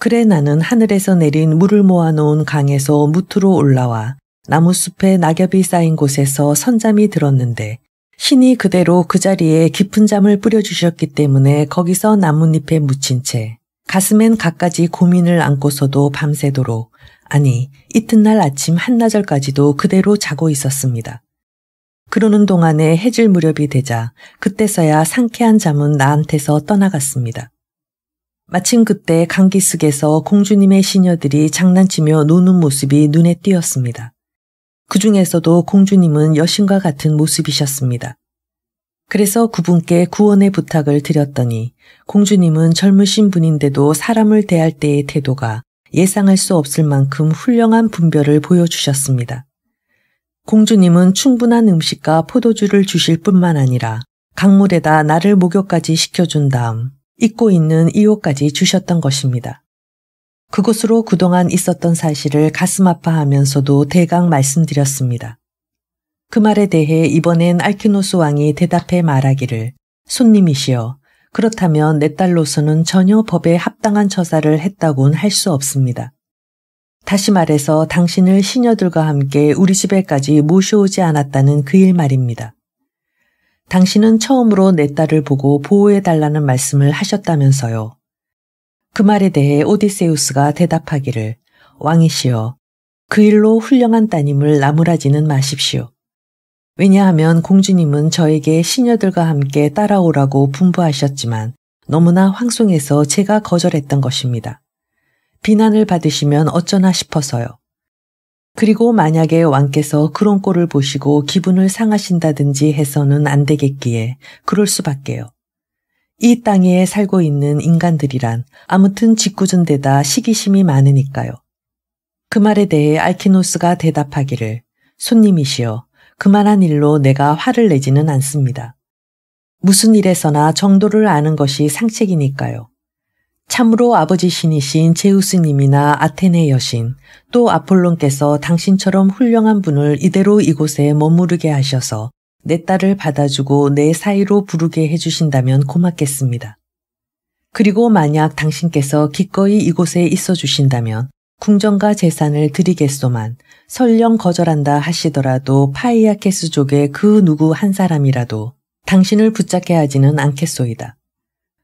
그래 나는 하늘에서 내린 물을 모아놓은 강에서 무트로 올라와 나무숲에 낙엽이 쌓인 곳에서 선잠이 들었는데 신이 그대로 그 자리에 깊은 잠을 뿌려주셨기 때문에 거기서 나뭇잎에 묻힌 채 가슴엔 갖가지 고민을 안고서도 밤새도록 아니 이튿날 아침 한나절까지도 그대로 자고 있었습니다. 그러는 동안에 해질 무렵이 되자 그때서야 상쾌한 잠은 나한테서 떠나갔습니다. 마침 그때 강기슭에서 공주님의 시녀들이 장난치며 노는 모습이 눈에 띄었습니다. 그 중에서도 공주님은 여신과 같은 모습이셨습니다. 그래서 그분께 구원의 부탁을 드렸더니 공주님은 젊으신 분인데도 사람을 대할 때의 태도가 예상할 수 없을 만큼 훌륭한 분별을 보여주셨습니다. 공주님은 충분한 음식과 포도주를 주실 뿐만 아니라 강물에다 나를 목욕까지 시켜준 다음 입고 있는 이 옷까지 주셨던 것입니다. 그곳으로 그동안 있었던 사실을 가슴 아파하면서도 대강 말씀드렸습니다. 그 말에 대해 이번엔 알키노스 왕이 대답해 말하기를 손님이시여 그렇다면 내 딸로서는 전혀 법에 합당한 처사를 했다고는 할 수 없습니다. 다시 말해서 당신을 시녀들과 함께 우리 집에까지 모셔오지 않았다는 그 일 말입니다. 당신은 처음으로 내 딸을 보고 보호해달라는 말씀을 하셨다면서요. 그 말에 대해 오디세우스가 대답하기를 왕이시여 그 일로 훌륭한 따님을 나무라지는 마십시오. 왜냐하면 공주님은 저에게 시녀들과 함께 따라오라고 분부하셨지만 너무나 황송해서 제가 거절했던 것입니다. 비난을 받으시면 어쩌나 싶어서요. 그리고 만약에 왕께서 그런 꼴을 보시고 기분을 상하신다든지 해서는 안 되겠기에 그럴 수밖에요. 이 땅에 살고 있는 인간들이란 아무튼 짓궂은 데다 시기심이 많으니까요. 그 말에 대해 알키노스가 대답하기를 손님이시여 그만한 일로 내가 화를 내지는 않습니다. 무슨 일에서나 정도를 아는 것이 상책이니까요. 참으로 아버지 신이신 제우스님이나 아테네 여신 또 아폴론께서 당신처럼 훌륭한 분을 이대로 이곳에 머무르게 하셔서 내 딸을 받아주고 내 사이로 부르게 해주신다면 고맙겠습니다. 그리고 만약 당신께서 기꺼이 이곳에 있어 주신다면 궁전과 재산을 드리겠소만 설령 거절한다 하시더라도 파이아케스족의 그 누구 한 사람이라도 당신을 붙잡게 하지는 않겠소이다.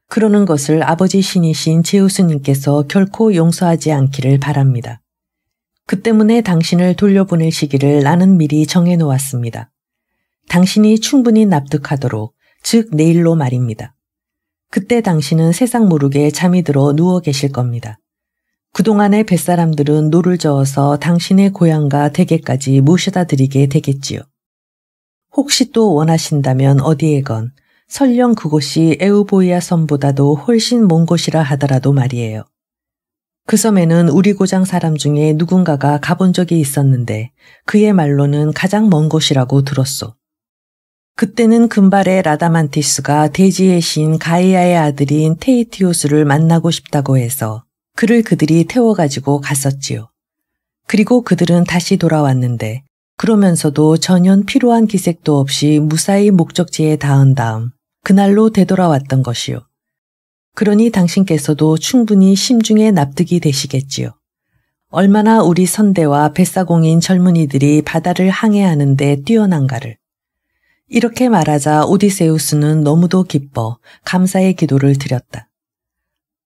그러는 것을 아버지 신이신 제우스님께서 결코 용서하지 않기를 바랍니다. 그 때문에 당신을 돌려보내시기를 나는 미리 정해놓았습니다. 당신이 충분히 납득하도록, 즉 내일로 말입니다. 그때 당신은 세상 모르게 잠이 들어 누워 계실 겁니다. 그동안의 뱃사람들은 노를 저어서 당신의 고향과 댁에까지 모셔다 드리게 되겠지요. 혹시 또 원하신다면 어디에건 설령 그곳이 에우보이아 섬보다도 훨씬 먼 곳이라 하더라도 말이에요. 그 섬에는 우리 고장 사람 중에 누군가가 가본 적이 있었는데 그의 말로는 가장 먼 곳이라고 들었소. 그때는 금발의 라다만티스가 대지의 신 가이아의 아들인 테이티오스를 만나고 싶다고 해서 그를 그들이 태워가지고 갔었지요. 그리고 그들은 다시 돌아왔는데 그러면서도 전혀 필요한 기색도 없이 무사히 목적지에 닿은 다음 그날로 되돌아왔던 것이요. 그러니 당신께서도 충분히 심중에 납득이 되시겠지요. 얼마나 우리 선대와 뱃사공인 젊은이들이 바다를 항해하는 데 뛰어난가를. 이렇게 말하자 오디세우스는 너무도 기뻐 감사의 기도를 드렸다.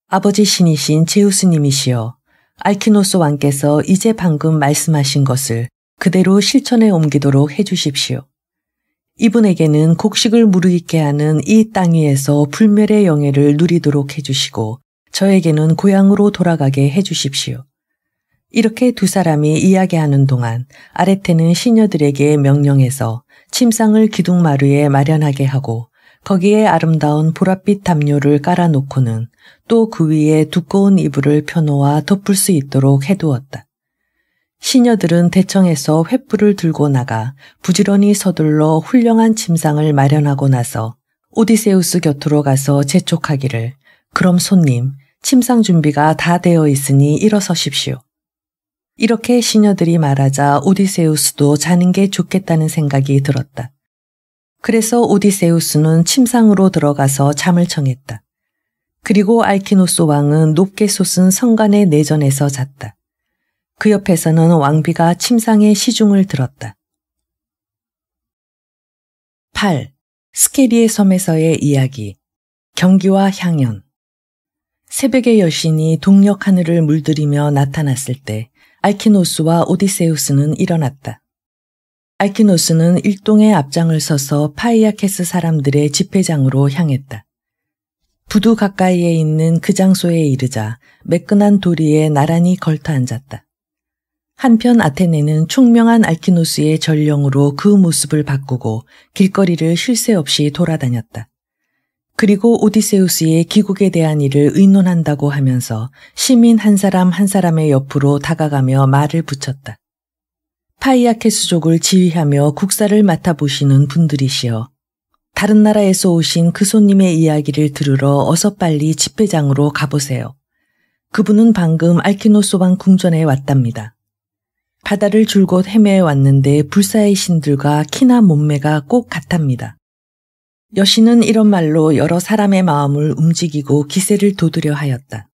아버지 신이신 제우스님이시여, 알키노스 왕께서 이제 방금 말씀하신 것을 그대로 실천에 옮기도록 해주십시오. 이분에게는 곡식을 무르익게 하는 이 땅 위에서 불멸의 영예를 누리도록 해주시고 저에게는 고향으로 돌아가게 해주십시오. 이렇게 두 사람이 이야기하는 동안 아레테는 시녀들에게 명령해서 침상을 기둥마루에 마련하게 하고 거기에 아름다운 보랏빛 담요를 깔아놓고는 또 그 위에 두꺼운 이불을 펴놓아 덮을 수 있도록 해두었다. 시녀들은 대청에서 횃불을 들고 나가 부지런히 서둘러 훌륭한 침상을 마련하고 나서 오디세우스 곁으로 가서 재촉하기를, 그럼 손님, 침상 준비가 다 되어 있으니 일어서십시오. 이렇게 시녀들이 말하자 오디세우스도 자는 게 좋겠다는 생각이 들었다. 그래서 오디세우스는 침상으로 들어가서 잠을 청했다. 그리고 알키노스 왕은 높게 솟은 성간의 내전에서 잤다. 그 옆에서는 왕비가 침상에 시중을 들었다. 8. 스케리의 섬에서의 이야기. 경기와 향연. 새벽의 여신이 동력 하늘을 물들이며 나타났을 때 알키노스와 오디세우스는 일어났다. 알키노스는 일동의 앞장을 서서 파이아케스 사람들의 집회장으로 향했다. 부두 가까이에 있는 그 장소에 이르자 매끈한 도리에 나란히 걸터 앉았다. 한편 아테네는 총명한 알키노스의 전령으로 그 모습을 바꾸고 길거리를 쉴 새 없이 돌아다녔다. 그리고 오디세우스의 귀국에 대한 일을 의논한다고 하면서 시민 한 사람 한 사람의 옆으로 다가가며 말을 붙였다. 파이아케스족을 지휘하며 국사를 맡아보시는 분들이시여, 다른 나라에서 오신 그 손님의 이야기를 들으러 어서 빨리 집회장으로 가보세요. 그분은 방금 알키노스 왕 궁전에 왔답니다. 바다를 줄곧 헤매어 왔는데 불사의 신들과 키나 몸매가 꼭 같답니다. 여신은 이런 말로 여러 사람의 마음을 움직이고 기세를 돋우려 하였다.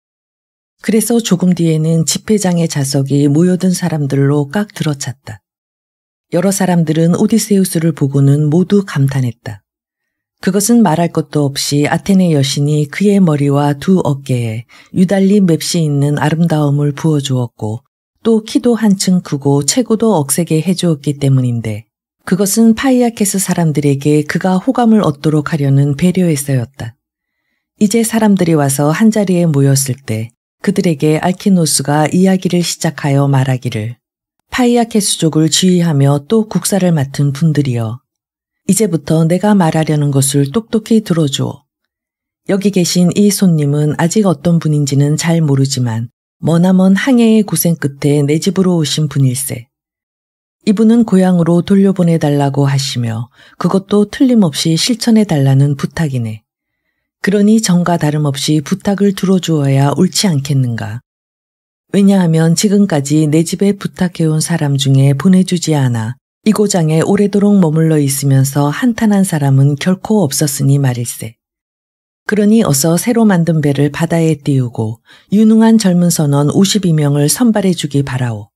그래서 조금 뒤에는 집회장의 좌석이 모여든 사람들로 꽉 들어찼다. 여러 사람들은 오디세우스를 보고는 모두 감탄했다. 그것은 말할 것도 없이 아테네 여신이 그의 머리와 두 어깨에 유달리 맵시 있는 아름다움을 부어주었고 또 키도 한층 크고 체구도 억세게 해주었기 때문인데, 그것은 파이아케스 사람들에게 그가 호감을 얻도록 하려는 배려에서였다. 이제 사람들이 와서 한자리에 모였을 때 그들에게 알키노스가 이야기를 시작하여 말하기를, 파이아케스족을 지휘하며 또 국사를 맡은 분들이여, 이제부터 내가 말하려는 것을 똑똑히 들어주오. 여기 계신 이 손님은 아직 어떤 분인지는 잘 모르지만 머나먼 항해의 고생 끝에 내 집으로 오신 분일세. 이분은 고향으로 돌려보내달라고 하시며 그것도 틀림없이 실천해달라는 부탁이네. 그러니 전과 다름없이 부탁을 들어주어야 옳지 않겠는가. 왜냐하면 지금까지 내 집에 부탁해온 사람 중에 보내주지 않아 이 고장에 오래도록 머물러 있으면서 한탄한 사람은 결코 없었으니 말일세. 그러니 어서 새로 만든 배를 바다에 띄우고 유능한 젊은 선원 52명을 선발해 주기 바라오.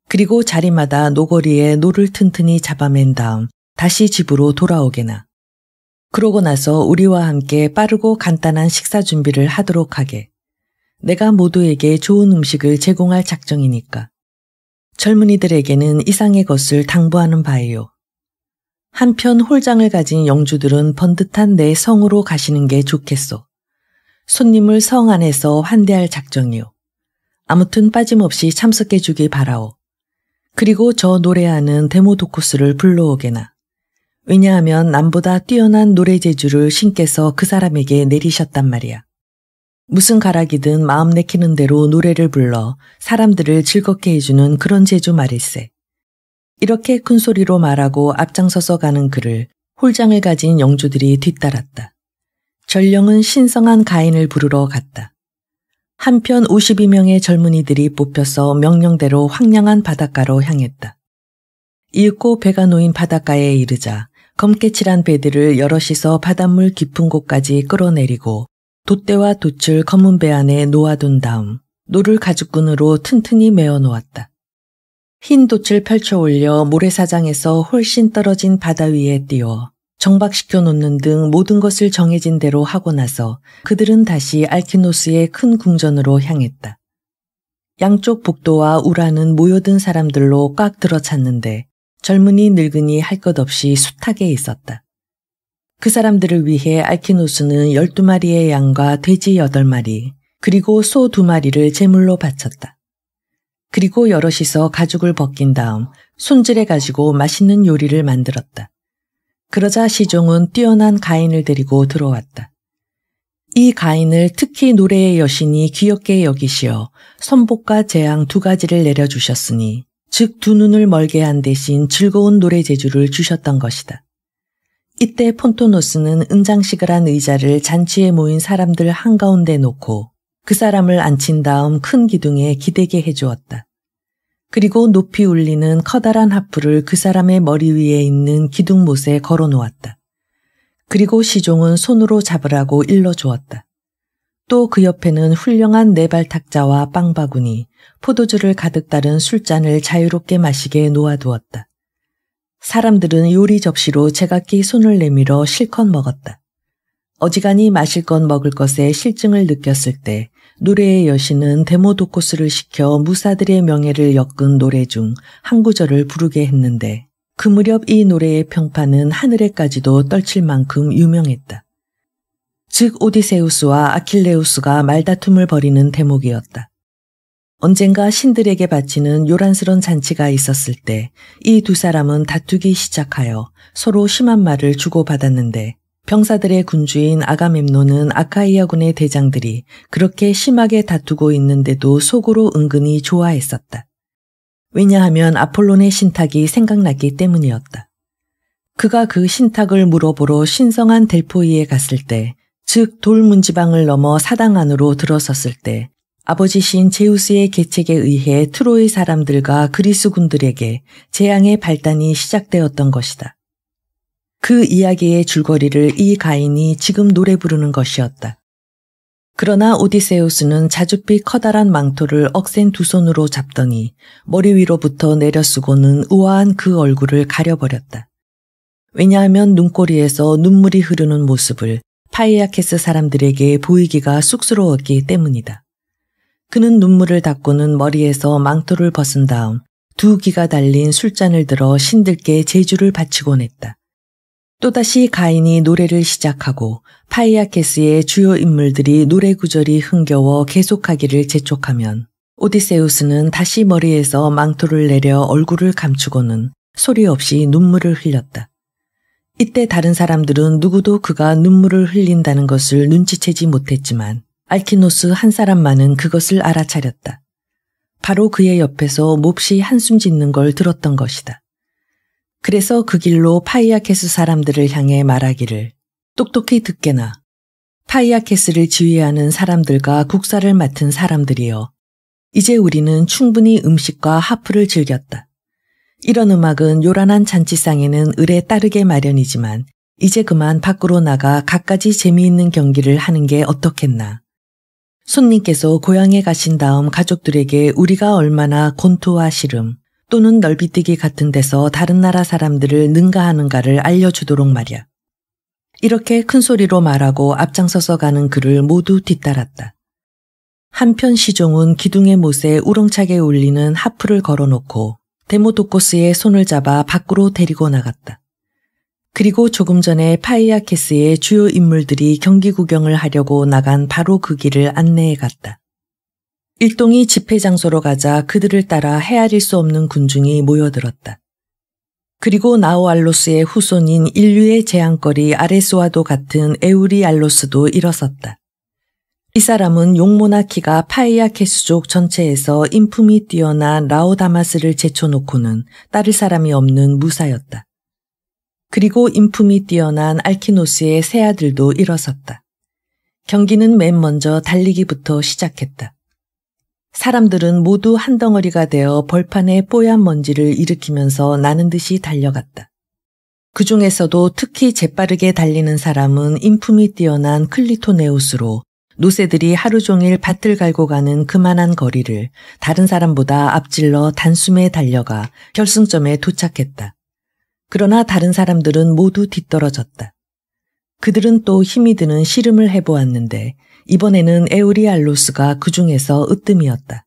그리고 자리마다 노거리에 노를 튼튼히 잡아맨 다음 다시 집으로 돌아오게나. 그러고 나서 우리와 함께 빠르고 간단한 식사 준비를 하도록 하게. 내가 모두에게 좋은 음식을 제공할 작정이니까. 젊은이들에게는 이상의 것을 당부하는 바예요. 한편 홀장을 가진 영주들은 번듯한 내 성으로 가시는 게 좋겠소. 손님을 성 안에서 환대할 작정이요. 아무튼 빠짐없이 참석해 주기 바라오. 그리고 저 노래하는 데모도코스를 불러오게나. 왜냐하면 남보다 뛰어난 노래 재주를 신께서 그 사람에게 내리셨단 말이야. 무슨 가락이든 마음 내키는 대로 노래를 불러 사람들을 즐겁게 해주는 그런 재주 말일세. 이렇게 큰 소리로 말하고 앞장서서 가는 그를 홀장을 가진 영주들이 뒤따랐다. 전령은 신성한 가인을 부르러 갔다. 한편 52명의 젊은이들이 뽑혀서 명령대로 황량한 바닷가로 향했다. 이윽고 배가 놓인 바닷가에 이르자 검게 칠한 배들을 여럿이서 바닷물 깊은 곳까지 끌어내리고 돛대와 돛을 검은 배 안에 놓아둔 다음 노를 가죽끈으로 튼튼히 메어 놓았다. 흰 돛을 펼쳐 올려 모래사장에서 훨씬 떨어진 바다 위에 띄워 정박시켜 놓는 등 모든 것을 정해진 대로 하고 나서 그들은 다시 알키노스의 큰 궁전으로 향했다. 양쪽 복도와 우라는 모여든 사람들로 꽉 들어찼는데 젊은이 늙은이 할 것 없이 숱하게 있었다. 그 사람들을 위해 알키노스는 12마리의 양과 돼지 8마리, 그리고 소 2마리를 제물로 바쳤다. 그리고 여럿이서 가죽을 벗긴 다음 손질해 가지고 맛있는 요리를 만들었다. 그러자 시종은 뛰어난 가인을 데리고 들어왔다. 이 가인을 특히 노래의 여신이 귀엽게 여기시어 선복과 재앙 2가지를 내려주셨으니 즉 2눈을 멀게 한 대신 즐거운 노래 재주를 주셨던 것이다. 이때 폰토노스는 은장식을 한 의자를 잔치에 모인 사람들 한가운데 놓고 그 사람을 앉힌 다음 큰 기둥에 기대게 해주었다. 그리고 높이 울리는 커다란 하프를 그 사람의 머리 위에 있는 기둥못에 걸어 놓았다. 그리고 시종은 손으로 잡으라고 일러주었다. 또 그 옆에는 훌륭한 4발 탁자와 빵바구니, 포도주를 가득 따른 술잔을 자유롭게 마시게 놓아두었다. 사람들은 요리 접시로 제각기 손을 내밀어 실컷 먹었다. 어지간히 마실 것 먹을 것에 실증을 느꼈을 때 노래의 여신은 데모도코스를 시켜 무사들의 명예를 엮은 노래 중 한 구절을 부르게 했는데 그 무렵 이 노래의 평판은 하늘에까지도 떨칠 만큼 유명했다. 즉 오디세우스와 아킬레우스가 말다툼을 벌이는 대목이었다. 언젠가 신들에게 바치는 요란스런 잔치가 있었을 때 이 2 사람은 다투기 시작하여 서로 심한 말을 주고받았는데 병사들의 군주인 아가멤논은 아카이아군의 대장들이 그렇게 심하게 다투고 있는데도 속으로 은근히 좋아했었다. 왜냐하면 아폴론의 신탁이 생각났기 때문이었다. 그가 그 신탁을 물어보러 신성한 델포이에 갔을 때, 즉 돌문지방을 넘어 사당 안으로 들어섰을 때 아버지신 제우스의 계책에 의해 트로이 사람들과 그리스 군들에게 재앙의 발단이 시작되었던 것이다. 그 이야기의 줄거리를 이 가인이 지금 노래 부르는 것이었다. 그러나 오디세우스는 자줏빛 커다란 망토를 억센 2 손으로 잡더니 머리 위로부터 내려쓰고는 우아한 그 얼굴을 가려버렸다. 왜냐하면 눈꼬리에서 눈물이 흐르는 모습을 파이아케스 사람들에게 보이기가 쑥스러웠기 때문이다. 그는 눈물을 닦고는 머리에서 망토를 벗은 다음 2기가 달린 술잔을 들어 신들께 제주를 바치곤 했다. 또다시 가인이 노래를 시작하고 파이아케스의 주요 인물들이 노래 구절이 흥겨워 계속하기를 재촉하면 오디세우스는 다시 머리에서 망토를 내려 얼굴을 감추고는 소리 없이 눈물을 흘렸다. 이때 다른 사람들은 누구도 그가 눈물을 흘린다는 것을 눈치채지 못했지만 알키노스 한 사람만은 그것을 알아차렸다. 바로 그의 옆에서 몹시 한숨 짓는 걸 들었던 것이다. 그래서 그 길로 파이아케스 사람들을 향해 말하기를 똑똑히 듣게나 파이아케스를 지휘하는 사람들과 국사를 맡은 사람들이여 이제 우리는 충분히 음식과 하프를 즐겼다. 이런 음악은 요란한 잔치상에는 을에 따르게 마련이지만 이제 그만 밖으로 나가 갖가지 재미있는 경기를 하는 게 어떻겠나. 손님께서 고향에 가신 다음 가족들에게 우리가 얼마나 곤토와 시름 또는 넓이뛰기 같은 데서 다른 나라 사람들을 능가하는가를 알려주도록 말이야. 이렇게 큰 소리로 말하고 앞장서서 가는 그를 모두 뒤따랐다. 한편 시종은 기둥의 못에 우렁차게 울리는 하프를 걸어놓고 데모도코스의 손을 잡아 밖으로 데리고 나갔다. 그리고 조금 전에 파이아케스의 주요 인물들이 경기 구경을 하려고 나간 바로 그 길을 안내해 갔다. 일동이 집회 장소로 가자 그들을 따라 헤아릴 수 없는 군중이 모여들었다. 그리고 나우알로스의 후손인 인류의 재앙거리 아레스와도 같은 에우리알로스도 일어섰다. 이 사람은 용모나키가 파이아케스족 전체에서 인품이 뛰어난 라오다마스를 제쳐놓고는 따를 사람이 없는 무사였다. 그리고 인품이 뛰어난 알키노스의 세 아들도 일어섰다. 경기는 맨 먼저 달리기부터 시작했다. 사람들은 모두 한 덩어리가 되어 벌판에 뽀얀 먼지를 일으키면서 나는 듯이 달려갔다. 그 중에서도 특히 재빠르게 달리는 사람은 인품이 뛰어난 클리토네우스로 노새들이 하루 종일 밭을 갈고 가는 그만한 거리를 다른 사람보다 앞질러 단숨에 달려가 결승점에 도착했다. 그러나 다른 사람들은 모두 뒤떨어졌다. 그들은 또 힘이 드는 씨름을 해보았는데 이번에는 에우리알로스가 그 중에서 으뜸이었다.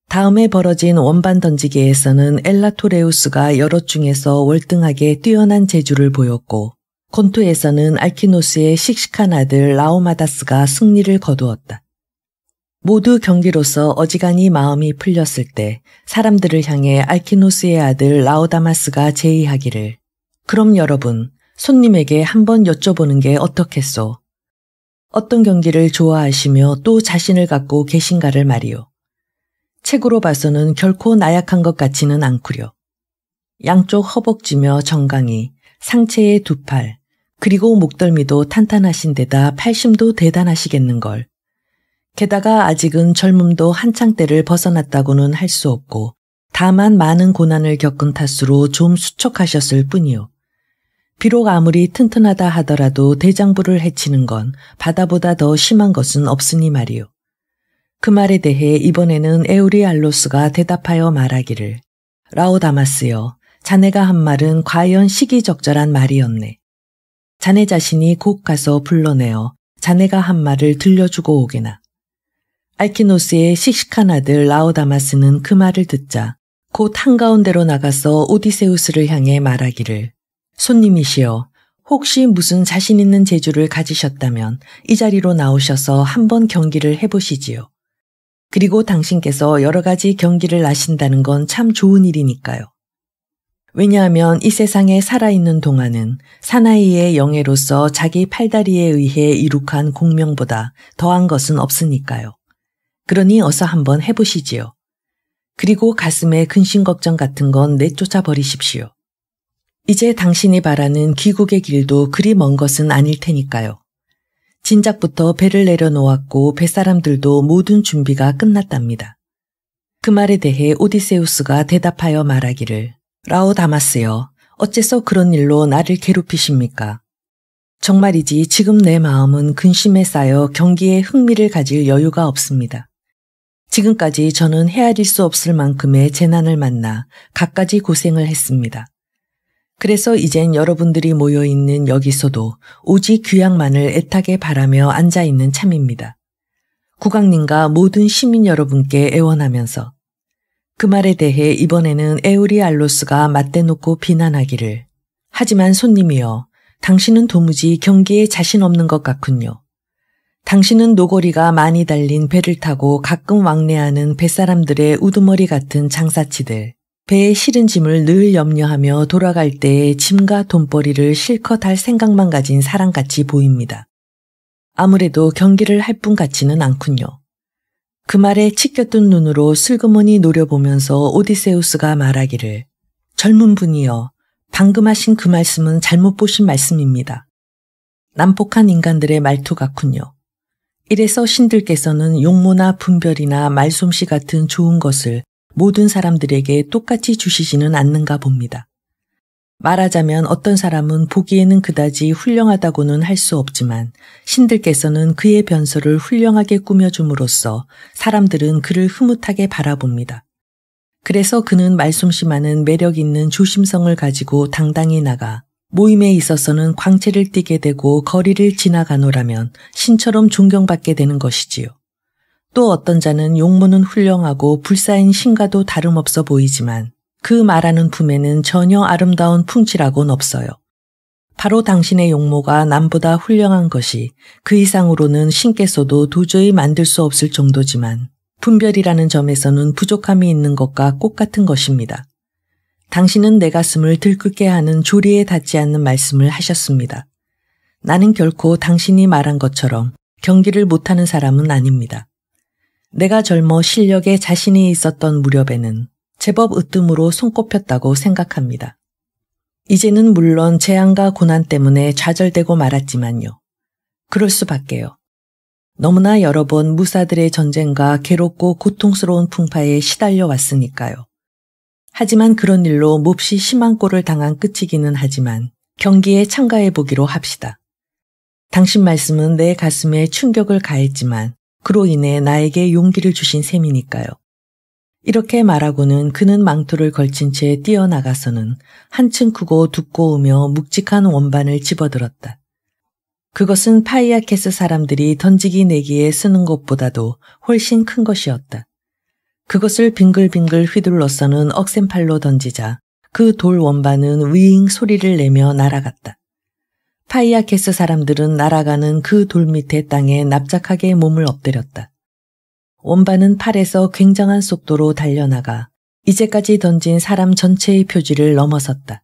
다음에 벌어진 원반 던지기에서는 엘라토레우스가 여럿 중에서 월등하게 뛰어난 재주를 보였고 곤토에서는 알키노스의 씩씩한 아들 라오마다스가 승리를 거두었다. 모두 경기로서 어지간히 마음이 풀렸을 때 사람들을 향해 알키노스의 아들 라오다마스가 제의하기를 그럼 여러분 손님에게 한번 여쭤보는 게 어떻겠소? 어떤 경기를 좋아하시며 또 자신을 갖고 계신가를 말이오. 책으로 봐서는 결코 나약한 것 같지는 않구려. 양쪽 허벅지며 정강이, 상체의 두 팔, 그리고 목덜미도 탄탄하신 데다 팔심도 대단하시겠는걸. 게다가 아직은 젊음도 한창 때를 벗어났다고는 할 수 없고 다만 많은 고난을 겪은 탓으로 좀 수척하셨을 뿐이요. 비록 아무리 튼튼하다 하더라도 대장부를 해치는 건 바다보다 더 심한 것은 없으니 말이요. 그 말에 대해 이번에는 에우리알로스가 대답하여 말하기를 라오다마스여, 자네가 한 말은 과연 시기적절한 말이었네. 자네 자신이 곧 가서 불러내어 자네가 한 말을 들려주고 오게나. 알키노스의 씩씩한 아들 라오다마스는 그 말을 듣자 곧 한가운데로 나가서 오디세우스를 향해 말하기를 손님이시여, 혹시 무슨 자신 있는 재주를 가지셨다면 이 자리로 나오셔서 한번 경기를 해보시지요. 그리고 당신께서 여러 가지 경기를 아신다는 건 참 좋은 일이니까요. 왜냐하면 이 세상에 살아있는 동안은 사나이의 영예로서 자기 팔다리에 의해 이룩한 공명보다 더한 것은 없으니까요. 그러니 어서 한번 해보시지요. 그리고 가슴에 근심 걱정 같은 건 내쫓아 버리십시오. 이제 당신이 바라는 귀국의 길도 그리 먼 것은 아닐 테니까요. 진작부터 배를 내려놓았고 뱃사람들도 모든 준비가 끝났답니다. 그 말에 대해 오디세우스가 대답하여 말하기를 라오다마스여, 어째서 그런 일로 나를 괴롭히십니까? 정말이지 지금 내 마음은 근심에 쌓여 경기에 흥미를 가질 여유가 없습니다. 지금까지 저는 헤아릴 수 없을 만큼의 재난을 만나 갖가지 고생을 했습니다. 그래서 이젠 여러분들이 모여있는 여기서도 오직 귀향만을 애타게 바라며 앉아있는 참입니다. 국왕님과 모든 시민 여러분께 애원하면서 그 말에 대해 이번에는 에우리알로스가 맞대놓고 비난하기를 하지만 손님이여, 당신은 도무지 경기에 자신 없는 것 같군요. 당신은 노거리가 많이 달린 배를 타고 가끔 왕래하는 뱃사람들의 우두머리 같은 장사치들, 배에 실은 짐을 늘 염려하며 돌아갈 때에 짐과 돈벌이를 실컷 할 생각만 가진 사람같이 보입니다. 아무래도 경기를 할 분 같지는 않군요. 그 말에 치켜뜬 눈으로 슬그머니 노려보면서 오디세우스가 말하기를 젊은 분이여, 방금 하신 그 말씀은 잘못 보신 말씀입니다. 난폭한 인간들의 말투 같군요. 이래서 신들께서는 용모나 분별이나 말솜씨 같은 좋은 것을 모든 사람들에게 똑같이 주시지는 않는가 봅니다. 말하자면 어떤 사람은 보기에는 그다지 훌륭하다고는 할 수 없지만 신들께서는 그의 변소를 훌륭하게 꾸며줌으로써 사람들은 그를 흐뭇하게 바라봅니다. 그래서 그는 말솜씨 많은 매력 있는 조심성을 가지고 당당히 나가 모임에 있어서는 광채를 띠게 되고 거리를 지나가노라면 신처럼 존경받게 되는 것이지요. 또 어떤 자는 용모는 훌륭하고 불사인 신과도 다름없어 보이지만 그 말하는 품에는 전혀 아름다운 풍치라고는 없어요. 바로 당신의 용모가 남보다 훌륭한 것이 그 이상으로는 신께서도 도저히 만들 수 없을 정도지만 분별이라는 점에서는 부족함이 있는 것과 똑같은 것입니다. 당신은 내 가슴을 들끓게 하는 조리에 닿지 않는 말씀을 하셨습니다. 나는 결코 당신이 말한 것처럼 경기를 못하는 사람은 아닙니다. 내가 젊어 실력에 자신이 있었던 무렵에는 제법 으뜸으로 손꼽혔다고 생각합니다. 이제는 물론 재앙과 고난 때문에 좌절되고 말았지만요. 그럴 수밖에요. 너무나 여러 번 무사들의 전쟁과 괴롭고 고통스러운 풍파에 시달려 왔으니까요. 하지만 그런 일로 몹시 심한 꼴을 당한 끝이기는 하지만 경기에 참가해보기로 합시다. 당신 말씀은 내 가슴에 충격을 가했지만 그로 인해 나에게 용기를 주신 셈이니까요. 이렇게 말하고는 그는 망토를 걸친 채 뛰어나가서는 한층 크고 두꺼우며 묵직한 원반을 집어들었다. 그것은 파이아케스 사람들이 던지기 내기에 쓰는 것보다도 훨씬 큰 것이었다. 그것을 빙글빙글 휘둘러서는 억센팔로 던지자 그 돌 원반은 위잉 소리를 내며 날아갔다. 파이아케스 사람들은 날아가는 그 돌 밑에 땅에 납작하게 몸을 엎드렸다. 원반은 팔에서 굉장한 속도로 달려나가 이제까지 던진 사람 전체의 표지를 넘어섰다.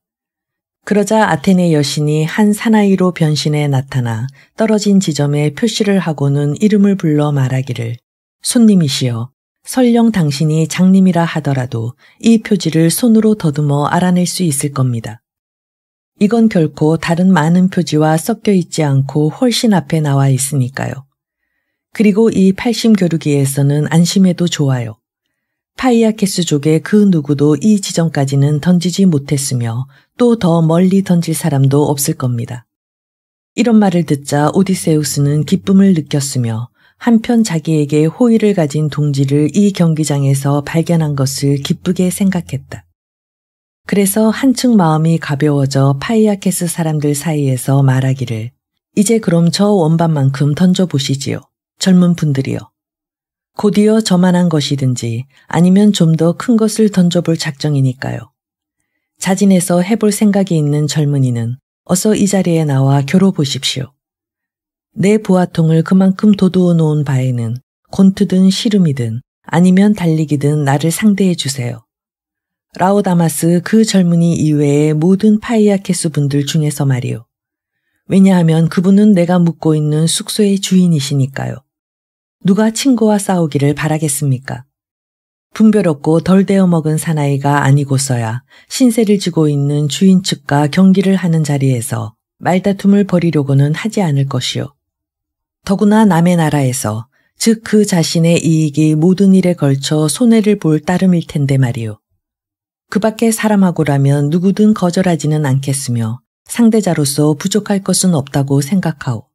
그러자 아테네 여신이 한 사나이로 변신해 나타나 떨어진 지점에 표시를 하고는 이름을 불러 말하기를 손님이시여, 설령 당신이 장님이라 하더라도 이 표지를 손으로 더듬어 알아낼 수 있을 겁니다. 이건 결코 다른 많은 표지와 섞여 있지 않고 훨씬 앞에 나와 있으니까요. 그리고 이 팔심겨루기에서는 안심해도 좋아요. 파이아케스족의 그 누구도 이 지점까지는 던지지 못했으며 또 더 멀리 던질 사람도 없을 겁니다. 이런 말을 듣자 오디세우스는 기쁨을 느꼈으며 한편 자기에게 호의를 가진 동지를 이 경기장에서 발견한 것을 기쁘게 생각했다. 그래서 한층 마음이 가벼워져 파이아케스 사람들 사이에서 말하기를 이제 그럼 저 원반만큼 던져보시지요. 젊은 분들이여. 곧이어 저만한 것이든지 아니면 좀 더 큰 것을 던져볼 작정이니까요. 자진해서 해볼 생각이 있는 젊은이는 어서 이 자리에 나와 겨뤄보십시오. 내 보아통을 그만큼 도두어 놓은 바에는 곤투든 씨름이든 아니면 달리기든 나를 상대해 주세요. 라오다마스 그 젊은이 이외의 모든 파이아케스 분들 중에서 말이요. 왜냐하면 그분은 내가 묵고 있는 숙소의 주인이시니까요. 누가 친구와 싸우기를 바라겠습니까? 분별 없고 덜 데워 먹은 사나이가 아니고서야 신세를 지고 있는 주인 측과 경기를 하는 자리에서 말다툼을 벌이려고는 하지 않을 것이요. 더구나 남의 나라에서, 즉 그 자신의 이익이 모든 일에 걸쳐 손해를 볼 따름일 텐데 말이요. 그 밖에 사람하고라면 누구든 거절하지는 않겠으며 상대자로서 부족할 것은 없다고 생각하오.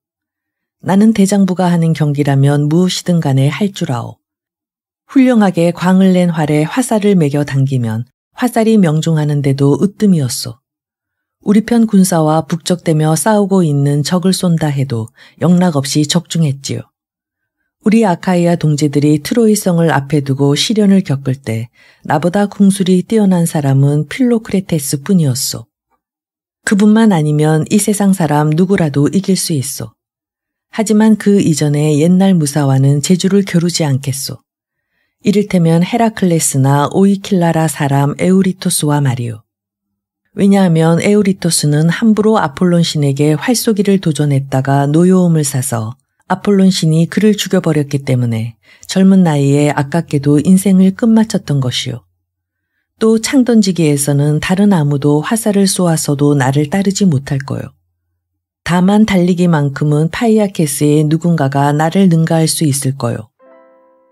나는 대장부가 하는 경기라면 무엇이든 간에 할 줄 아오. 훌륭하게 광을 낸 활에 화살을 매겨 당기면 화살이 명중하는데도 으뜸이었소. 우리 편 군사와 북적대며 싸우고 있는 적을 쏜다 해도 영락없이 적중했지요. 우리 아카이아 동지들이 트로이 성을 앞에 두고 시련을 겪을 때 나보다 궁술이 뛰어난 사람은 필로크레테스 뿐이었소. 그분만 아니면 이 세상 사람 누구라도 이길 수 있소. 하지만 그 이전에 옛날 무사와는 재주를 겨루지 않겠소. 이를테면 헤라클레스나 오이킬라라 사람 에우리토스와 말이오. 왜냐하면 에우리토스는 함부로 아폴론 신에게 활쏘기를 도전했다가 노여움을 사서 아폴론 신이 그를 죽여버렸기 때문에 젊은 나이에 아깝게도 인생을 끝마쳤던 것이오. 또 창 던지기에서는 다른 아무도 화살을 쏘아서도 나를 따르지 못할 거요. 다만 달리기만큼은 파이아케스의 누군가가 나를 능가할 수 있을 거요.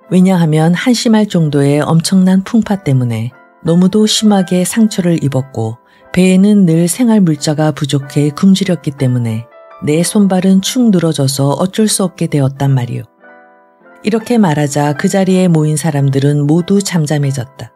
왜냐하면 한심할 정도의 엄청난 풍파 때문에 너무도 심하게 상처를 입었고 배에는 늘 생활 물자가 부족해 굶주렸기 때문에 내 손발은 축 늘어져서 어쩔 수 없게 되었단 말이오. 이렇게 말하자 그 자리에 모인 사람들은 모두 잠잠해졌다.